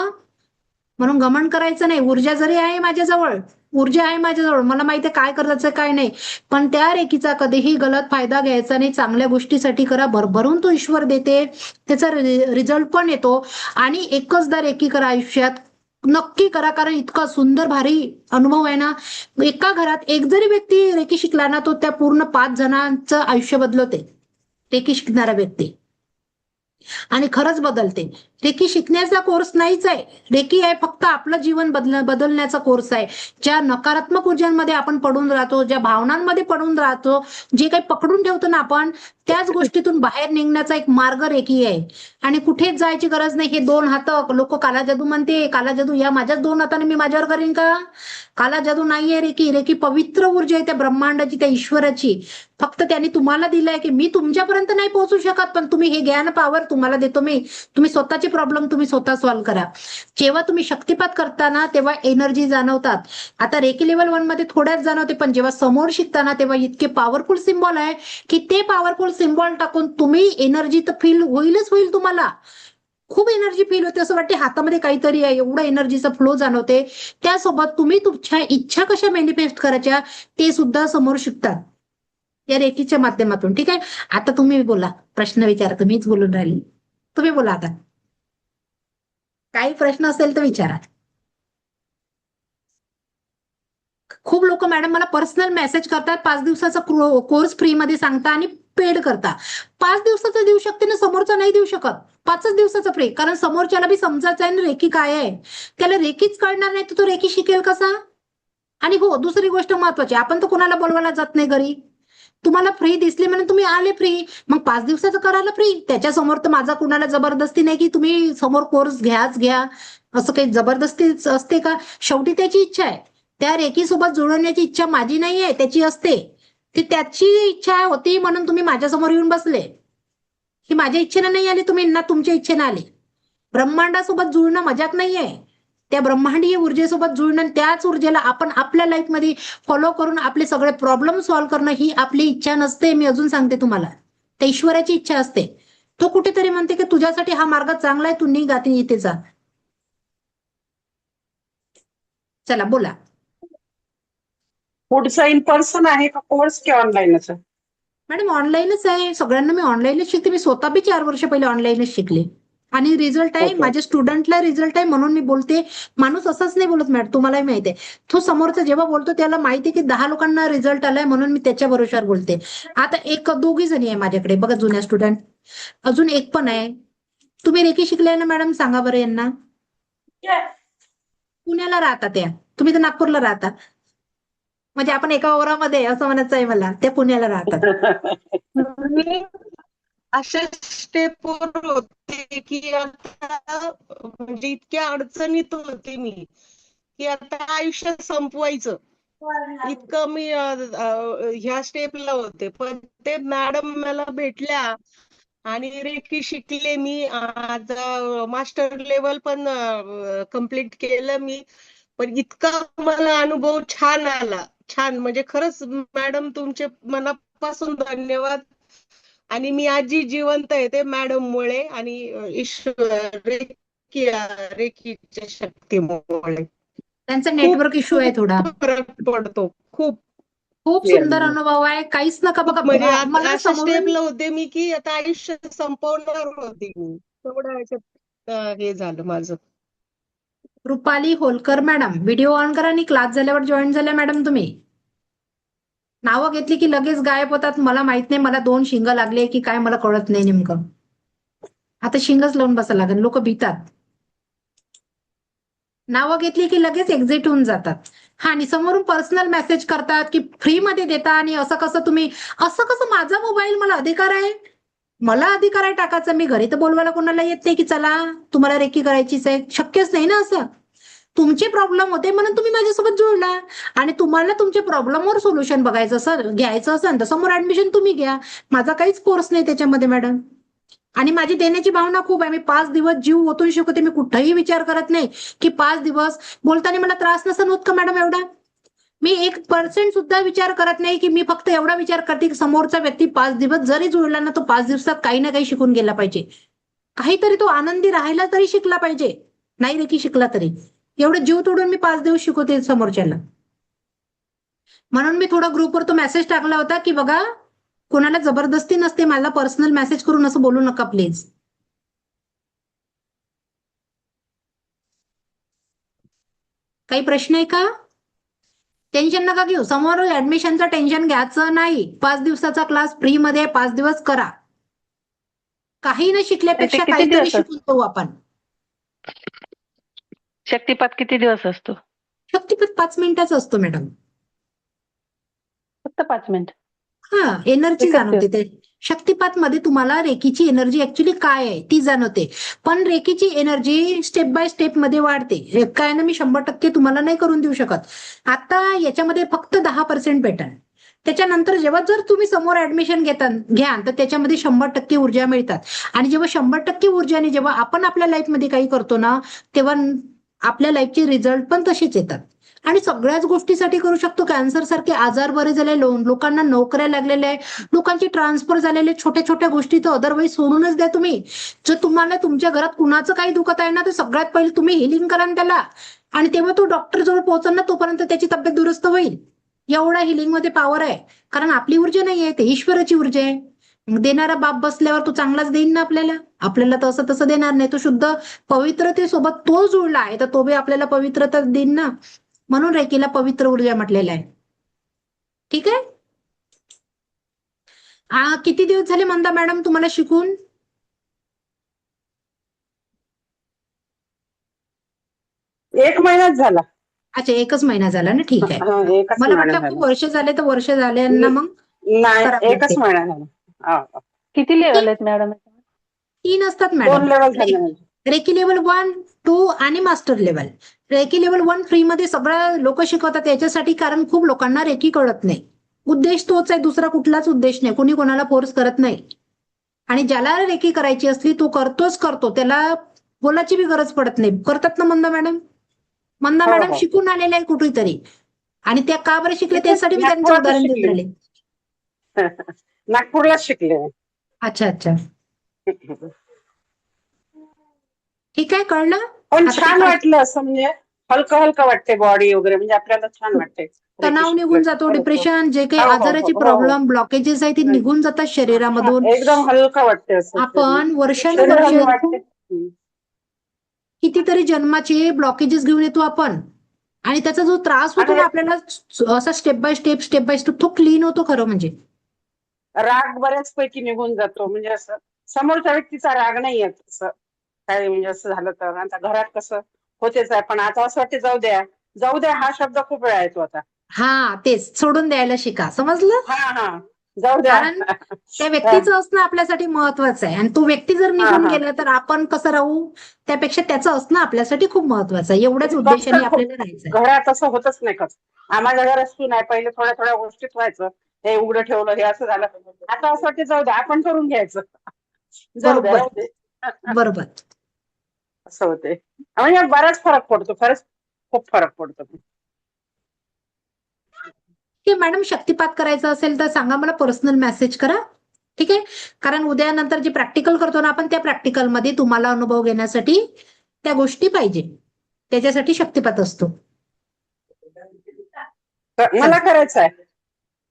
Speaker 1: म्हणून घमंड करायचं नाही. ऊर्जा जरी आहे माझ्याजवळ मला माहिती आहे काय करायचं काय नाही. पण त्या रेकीचा कधीही गलत फायदा घ्यायचा नाही. चांगल्या गोष्टीसाठी करा. भरभरून तो ईश्वर देते. त्याचा रिझल्ट पण येतो. आणि एकचदा रेकी करा आयुष्यात. नक्की करा. कारण इतका सुंदर भारी अनुभव आहे ना. एका घरात एक जरी व्यक्ती रेकी शिकला ना तो त्या पूर्ण 5 जणांचं आयुष्य बदलवते. रेकी शिकणारा व्यक्ती. आणि खरंच बदलते. रेकी शिकण्याचा कोर्स नाहीच आहे. रेकी आहे फक्त आपलं जीवन बदलण्याचा कोर्स आहे. ज्या नकारात्मक ऊर्जांमध्ये आपण पडून राहतो, ज्या भावनांमध्ये पडून राहतो, जे काही पकडून ठेवतो ना आपण त्याच गोष्टीतून बाहेर निघण्याचा एक मार्ग रेकी आहे. आणि कुठेच जायची गरज नाही. हे 2 हात लोक काला जादू म्हणते. काला जादू या माझ्याच 2 हाताने मी माझ्यावर करीन का. काला जादू नाहीये रेकी. रेकी पवित्र ऊर्जा आहे त्या ब्रह्मांडाची त्या ईश्वराची. फक्त त्यांनी तुम्हाला दिलंय की मी तुमच्यापर्यंत नाही पोहोचू शकत पण तुम्ही हे ज्ञान पॉवर तुम्हाला देतो मी. तुम्ही स्वतःचे प्रॉब्लेम तुम्ही स्वतः सॉल्व्ह करा. जेव्हा तुम्ही शक्तिपात करताना तेव्हा एनर्जी जाणवतात. आता रेकी लेवल 1 मध्ये थोड्याच जाणवते पण जेव्हा समोर शिकताना तेव्हा इतके पॉवरफुल सिम्बॉल आहे की ते पॉवरफुल सिम्बॉल टाकून तुम्ही एनर्जी तर फील होईल तुम्हाला. खूप एनर्जी फील होते. असं वाटते हातामध्ये काहीतरी आहे. एवढा एनर्जीचा फ्लो जाणवते. त्यासोबत तुम्ही तुमच्या इच्छा कशा मॅनिफेस्ट करायच्या ते सुद्धा समोर शिकतात या रेकीच्या माध्यमातून. ठीक आहे. आता तुम्ही बोला. प्रश्न विचारा. तुम्हीच बोलून राहिली. तुम्ही बोला आता. काही प्रश्न असेल तर विचारा. खूप लोक मॅडम मला पर्सनल मेसेज करतात. 5 दिवसाचा कोर्स फ्रीमध्ये सांगता आणि पेड करता. 5 दिवसाचा देऊ शकते ना समोरचा नाही देऊ शकत. 5च दिवसाचा फ्री. कारण समोरच्याला बी समजायचं आहे ना रेकी काय आहे. त्याला रेकीच कळणार नाही तर तो रेकी शिकेल कसा. आणि हो दुसरी गोष्ट महत्वाची आपण तर कोणाला बोलवायला जात नाही घरी. तुम्हाला फ्री दिसली म्हणून तुम्ही आले फ्री. मग 5 दिवसाचं करायला फ्री. त्याच्या समोर तर माझा कुणाला जबरदस्ती नाही की तुम्ही समोर कोर्स घ्या. असं काही जबरदस्ती असते का. शेवटी त्याची इच्छा आहे. त्या रेकी सोबत जुळवण्याची इच्छा माझी नाहीये त्याची असते. ती त्याची इच्छा होती म्हणून तुम्ही माझ्यासमोर येऊन बसले. ही माझ्या इच्छेने नाही आली तुम्ही ना तुमच्या इच्छेने आले. ब्रह्मांडासोबत जुळणं मजाक नाहीये. त्या ब्रह्मांडीय ऊर्जेसोबत जुळणं त्याच ऊर्जेला आपण आपल्या लाईफमध्ये फॉलो करून आपले सगळे प्रॉब्लेम सॉल्व्ह करणं ही आपली इच्छा नसते. मी अजून सांगते तुम्हाला. त्या ईश्वराची इच्छा असते. तो कुठेतरी म्हणते की तुझ्यासाठी हा मार्ग चांगला आहे तू निघ आता इथे जा. चला बोला.
Speaker 4: पुढचा इन पर्सन आहे का कोर्स की ऑनलाईनच आहे.
Speaker 1: मॅडम ऑनलाईनच आहे. सगळ्यांना मी ऑनलाईनच शिकते. मी स्वतः बी 4 वर्ष पहिले ऑनलाईनच शिकले. आणि रिझल्ट आहे.
Speaker 4: Okay.
Speaker 1: माझ्या स्टुडंटला रिझल्ट आहे म्हणून मी बोलते. माणूस असंच नाही बोलत मॅडम. तुम्हालाही माहिती आहे. तो समोरचा जेव्हा बोलतो त्याला माहिती आहे की 10 लोकांना रिझल्ट आलाय म्हणून मी त्याच्या भरोशावर बोलते. आता 2 जणी आहे माझ्याकडे बघा जुन्या स्टुडंट. अजून एक पण आहे. तुम्ही रेकी शिकले ना मॅडम सांगा बरं यांना. पुण्याला राहता त्या. तुम्ही तर नागपूरला राहता. म्हणजे आपण एका ओरामध्ये असं म्हणायचं आहे मला. त्या पुण्याला राहतात.
Speaker 3: अशा स्टेपवर होते की आता म्हणजे इतक्या अडचणीत होते मी की आता आयुष्य संपवायचं इतकं मी ह्या स्टेपला होते. पण ते मॅडम मला भेटल्या आणि रेकी शिकले मी. आज मास्टर लेवल पण कम्प्लीट केलं मी. पण इतका मला अनुभव छान आला, छान. म्हणजे खरंच मॅडम तुमचे मनापासून धन्यवाद. आणि मी आज जी जिवंत आहे ते मॅडम मुळे आणि रेकीच्या शक्तीमुळे.
Speaker 1: त्यांचा
Speaker 3: खूप
Speaker 1: नेटवर्क इश्यू आहे
Speaker 3: खूप
Speaker 1: थोडा.
Speaker 3: फरक पडतो. खूप
Speaker 1: खूप सुंदर अनुभव आहे. काहीच नका बघा.
Speaker 3: म्हणजे
Speaker 1: मला
Speaker 3: अशा
Speaker 1: समोरून
Speaker 3: स्टेपला होते मी की आता आयुष्य संपवणार होते मी. तेवढ्या ह्याच्यात हे झालं माझं.
Speaker 1: Rupali Holkar madam, video on करा आणि क्लास झाल्यावर जॉईन झाल्या मॅडम तुम्ही. नावं घेतली की लगेच गायब होतात. मला माहित नाही मला 2 शिंग लागले की काय मला कळत नाही नेमकं. आता शिंगच लावून बसा लागेल. लोक भीतात. नावं घेतली की लगेच एक्झिट होऊन जातात. हा, आणि समोरून पर्सनल मेसेज करतात की फ्रीमध्ये देता आणि असं कसं माझा मोबाईल मला अधिकार आहे. मला अधिकार आहे टाकायचा. मी घरी तर बोलवायला कोणाला येत नाही की चला तुम्हाला रेकी करायचीच आहे. शक्यच नाही ना असं. तुमचे प्रॉब्लेम होते म्हणून तुम्ही माझ्यासोबत जुळला आणि तुम्हाला तुमच्या प्रॉब्लेमवर सोल्युशन बघायचं असं घ्यायचं असेल तर समोर ऍडमिशन तुम्ही घ्या. माझा काहीच कोर्स नाही त्याच्यामध्ये मॅडम. आणि माझी देण्याची भावना खूप आहे. मी 5 दिवस जीव ओतून शिकवते. मी कुठेही विचार करत नाही की 5 दिवस बोलताना मला त्रास नसेल होत का मॅडम एवढा. मी 1% सुद्धा विचार करत नाही की मी फक्त एवढा विचार करते की समोरचा व्यक्ती 5 दिवस जरी जुळला ना तो 5 दिवसात काही ना काही शिकून गेला पाहिजे. काहीतरी तो आनंदी राहायला तरी शिकला पाहिजे. नाही देखील शिकला तरी. एवढं जीव तोडून मी 5 दिवस शिकवते समोरच्याला. म्हणून मी थोडा ग्रुपवर तो मेसेज टाकला होता की बघा कोणाला जबरदस्ती नसते. मला पर्सनल मेसेज करून असं बोलू नका प्लीज. काही प्रश्न आहे का? टेन्शन नका घेऊ. समोर ऍडमिशनचं टेन्शन घ्यायचं नाही. 5 दिवसाचा क्लास फ्री मध्ये 5 दिवस करा. काही न शिकल्यापेक्षा
Speaker 2: किती
Speaker 1: काहीतरी
Speaker 2: दिवस
Speaker 1: शिकून जाऊ आपण.
Speaker 2: शक्तिपात किती दिवस असतो?
Speaker 1: शक्तिपत 5 मिनिटाचा असतो मॅडम.
Speaker 2: फक्त 5 मिनिट.
Speaker 1: हा, एनर्जी
Speaker 2: एकच
Speaker 1: जाणवते
Speaker 2: दिवस.
Speaker 1: ते. शक्तिपात मध्ये तुम्हाला रेकीची एनर्जी ऍक्च्युली काय आहे ती जाणवते. पण रेकीची एनर्जी स्टेप बाय स्टेप मध्ये वाढते. काय ना मी 100% तुम्हाला नाही करून देऊ शकत. आता याच्यामध्ये फक्त 10% भेटेल. त्याच्यानंतर जेव्हा जर तुम्ही समोर ऍडमिशन घ्या तर त्याच्यामध्ये 100% ऊर्जा मिळतात. आणि जेव्हा 100% ऊर्जाने जेव्हा आपण आपल्या लाईफमध्ये काही करतो ना तेव्हा आपल्या लाईफचे रिझल्ट पण तसेच येतात. आणि सगळ्याच गोष्टीसाठी करू शकतो. कॅन्सर सारखे आजार बरे झाले, लोकांना नोकऱ्या लागलेल्या आहे, लोकांची ट्रान्सफर झालेले, छोट्या छोट्या गोष्टी तर अदरवाईज सोडूनच द्या तुम्ही. जर तुम्हाला तुमच्या घरात कुणाचं काही दुखत आहे ना तर सगळ्यात पहिले तुम्ही हिलिंग करा ना त्याला. आणि तेव्हा तो डॉक्टर जवळ पोहोचल ना तोपर्यंत त्याची तब्येत दुरुस्त होईल. एवढा हिलिंग मध्ये पॉवर आहे. कारण आपली ऊर्जा नाही आहे, ते ईश्वराची ऊर्जा आहे. देणारा बाप बसल्यावर तो चांगलाच देईन ना आपल्याला. आपल्याला तर असं तसं देणार नाही. तो शुद्ध पवित्रतेसोबत तो जुळला आहे तर तो बी आपल्याला पवित्रता देईन ना. म्हणून रेकीला पवित्र ऊर्जा म्हटलेलं आहे. ठीक आहे. किती दिवस झाले मंदा मॅडम तुम्हाला शिकून?
Speaker 4: एक महिनाच झाला.
Speaker 1: अच्छा, 1च महिना झाला ना. ठीक आहे.
Speaker 4: हा, एकच
Speaker 1: मला
Speaker 4: महिना
Speaker 1: वाटलं खूप
Speaker 4: झाला.
Speaker 1: वर्ष झाले तर वर्ष झाल्यांना मग
Speaker 4: नाही,
Speaker 1: करावं
Speaker 4: एकच
Speaker 1: लागते.
Speaker 4: महिना झाला. हा.
Speaker 2: किती लेवल आहेत मॅडम?
Speaker 1: 3 असतात
Speaker 4: 2
Speaker 1: मॅडम.
Speaker 4: लेवल झाले म्हणजे.
Speaker 1: रेकी लेवल 1, 2 आणि master level. Reiki level 1 free मध्ये सगळं लोक शिकवतात याच्यासाठी कारण खूप लोकांना रेकी कळत नाही. उद्देश तोच आहे, दुसरा कुठलाच उद्देश नाही. कोणी कोणाला फोर्स करत नाही. आणि ज्याला रेकी करायची असली तो करतो. त्याला बोलायची बी गरज पडत नाही. करतात ना मंदा मॅडम. मंदा
Speaker 4: हो
Speaker 1: मॅडम
Speaker 4: हो.
Speaker 1: शिकून आलेल्या आहे कुठेतरी. आणि त्या का बरं शिकले
Speaker 4: इथे
Speaker 1: त्यासाठी मी त्यांचं
Speaker 4: नागपुरातच
Speaker 1: उदाहरण देऊन
Speaker 4: शिकले.
Speaker 1: राहिले.
Speaker 4: नागपूरलाच शिकले.
Speaker 1: अच्छा अच्छा, ठीक आहे, कळलं.
Speaker 4: पण
Speaker 1: आता
Speaker 4: छान
Speaker 1: काय
Speaker 4: वाटलं असं म्हणजे हलकं हलकं वाटते बॉडी वगैरे म्हणजे आपल्याला छान वाटते. रेकी
Speaker 1: तणाव
Speaker 4: शिकलं
Speaker 1: निघून
Speaker 4: की
Speaker 1: जातो.
Speaker 4: खरंच.
Speaker 1: डिप्रेशन जे काही
Speaker 4: हो हो
Speaker 1: आजाराचे
Speaker 4: हो हो
Speaker 1: प्रॉब्लेम ब्लॉकेजेस आहेत ते
Speaker 4: हो.
Speaker 1: निघून जातात
Speaker 4: हा,
Speaker 1: शरीरामधून.
Speaker 4: एकदम हलका वाटते असं शरीर.
Speaker 1: आपण वर्षानुवर्ष
Speaker 4: शरीराला वाटते.
Speaker 1: कितीतरी जन्माचे ब्लॉकेजेस घेऊन येतो आपण. आणि त्याचा जो त्रास होतो
Speaker 4: आणि
Speaker 1: ना आपल्याला असा स्टेप बाय स्टेप तो क्लीन होतो खरं म्हणजे.
Speaker 4: राग बऱ्याच पैकी निघून जातो म्हणजे असं समोरच्या व्यक्तीचा राग नाही येत असं काय म्हणजे असं झालं तर. आता घरात कसं होतेच आहे पण आता असं वाटते जाऊ द्या हा शब्द खूप वेळा येतो आता.
Speaker 1: हा, तेच सोडून द्यायला शिका. समजलं.
Speaker 4: हा हा, जाऊ द्या.
Speaker 1: कारण त्या व्यक्तीचं असणं आपल्यासाठी महत्वाचं आहे आणि तो व्यक्ती जर निघून
Speaker 4: हा.
Speaker 1: गेला तर आपण कसं राहू, त्यापेक्षा त्याचं असणं आपल्यासाठी खूप महत्वाचं आहे. एवढ्याच
Speaker 4: फक्त
Speaker 1: उद्देशाने आपल्याला राहायचं.
Speaker 4: घरात असं होतच नाही कसं. आम्हाला घरात सून आहे, पहिले थोड्या थोड्या गोष्टीत व्हायचं, हे उघडं ठेवलं, हे असं झालं. आता असं वाटतं जाऊ द्या, आपण करून घ्यायचं. जाऊ द्या,
Speaker 1: बरोबर.
Speaker 4: राहू दे.
Speaker 1: बरोबर.
Speaker 4: असं होते. म्हणजे बराच फरक पडतो, खरंच खूप फरक पडतो.
Speaker 1: की मॅडम शक्तिपात करायचा असेल तर सांगा, मला पर्सनल मेसेज करा. ठीक आहे. कारण उद्या नंतर जे प्रॅक्टिकल करतो ना आपण, त्या प्रॅक्टिकल मध्ये तुम्हाला अनुभव घेण्यासाठी त्या गोष्टी पाहिजे, त्याच्यासाठी शक्तिपात असतो.
Speaker 4: मला करायचं आहे.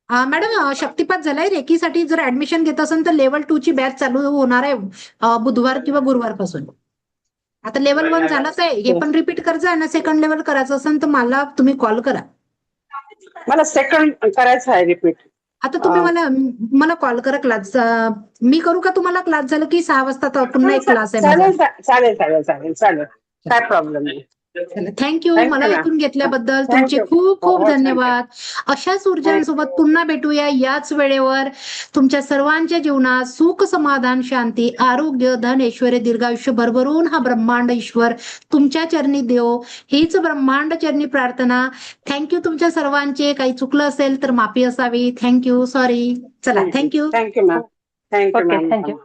Speaker 1: मॅडम शक्तिपात झालाय. रेकीसाठी जर ऍडमिशन घेत असेल तर लेवल 2 ची बॅच चालू होणार आहे बुधवार किंवा गुरुवारपासून. आता लेवल 1 झालंच आहे, हे पण रिपीट करायचं आहे ना. सेकंड लेवल करायचं असेल तर मला तुम्ही कॉल करा.
Speaker 4: मला सेकंड करायचं आहे रिपीट.
Speaker 1: आता तुम्ही मला कॉल करा. क्लास मी करू का तुम्हाला? क्लास झालं की 6 वाजता तर पुन्हा एक क्लास आहे माझा.
Speaker 4: चालेल चालेल चालेल चालेल, काय प्रॉब्लेम नाही.
Speaker 1: थँक्यू.
Speaker 4: Thank
Speaker 1: मला
Speaker 4: you, ma'am.
Speaker 1: ऐकून घेतल्याबद्दल
Speaker 4: Thank
Speaker 1: तुमचे
Speaker 4: you.
Speaker 1: खूप खूप
Speaker 4: हो, thank you.
Speaker 1: धन्यवाद. अशाच ऊर्जांसोबत पुन्हा भेटूया याच वेळेवर. तुमच्या सर्वांच्या जीवनात सुख, समाधान, शांती, आरोग्य, धन, ऐश्वर्य, दीर्घायुष्य भरभरून हा ब्रह्मांड ईश्वर तुमच्या चरणी देव, हीच ब्रह्मांड चरणी प्रार्थना. थँक्यू तुमच्या सर्वांचे. काही चुकलं असेल तर माफी असावी. थँक्यू. सॉरी. चला, thank you.
Speaker 4: Thank you ma'am. Thank you
Speaker 2: okay,
Speaker 4: ma'am.
Speaker 2: Thank you.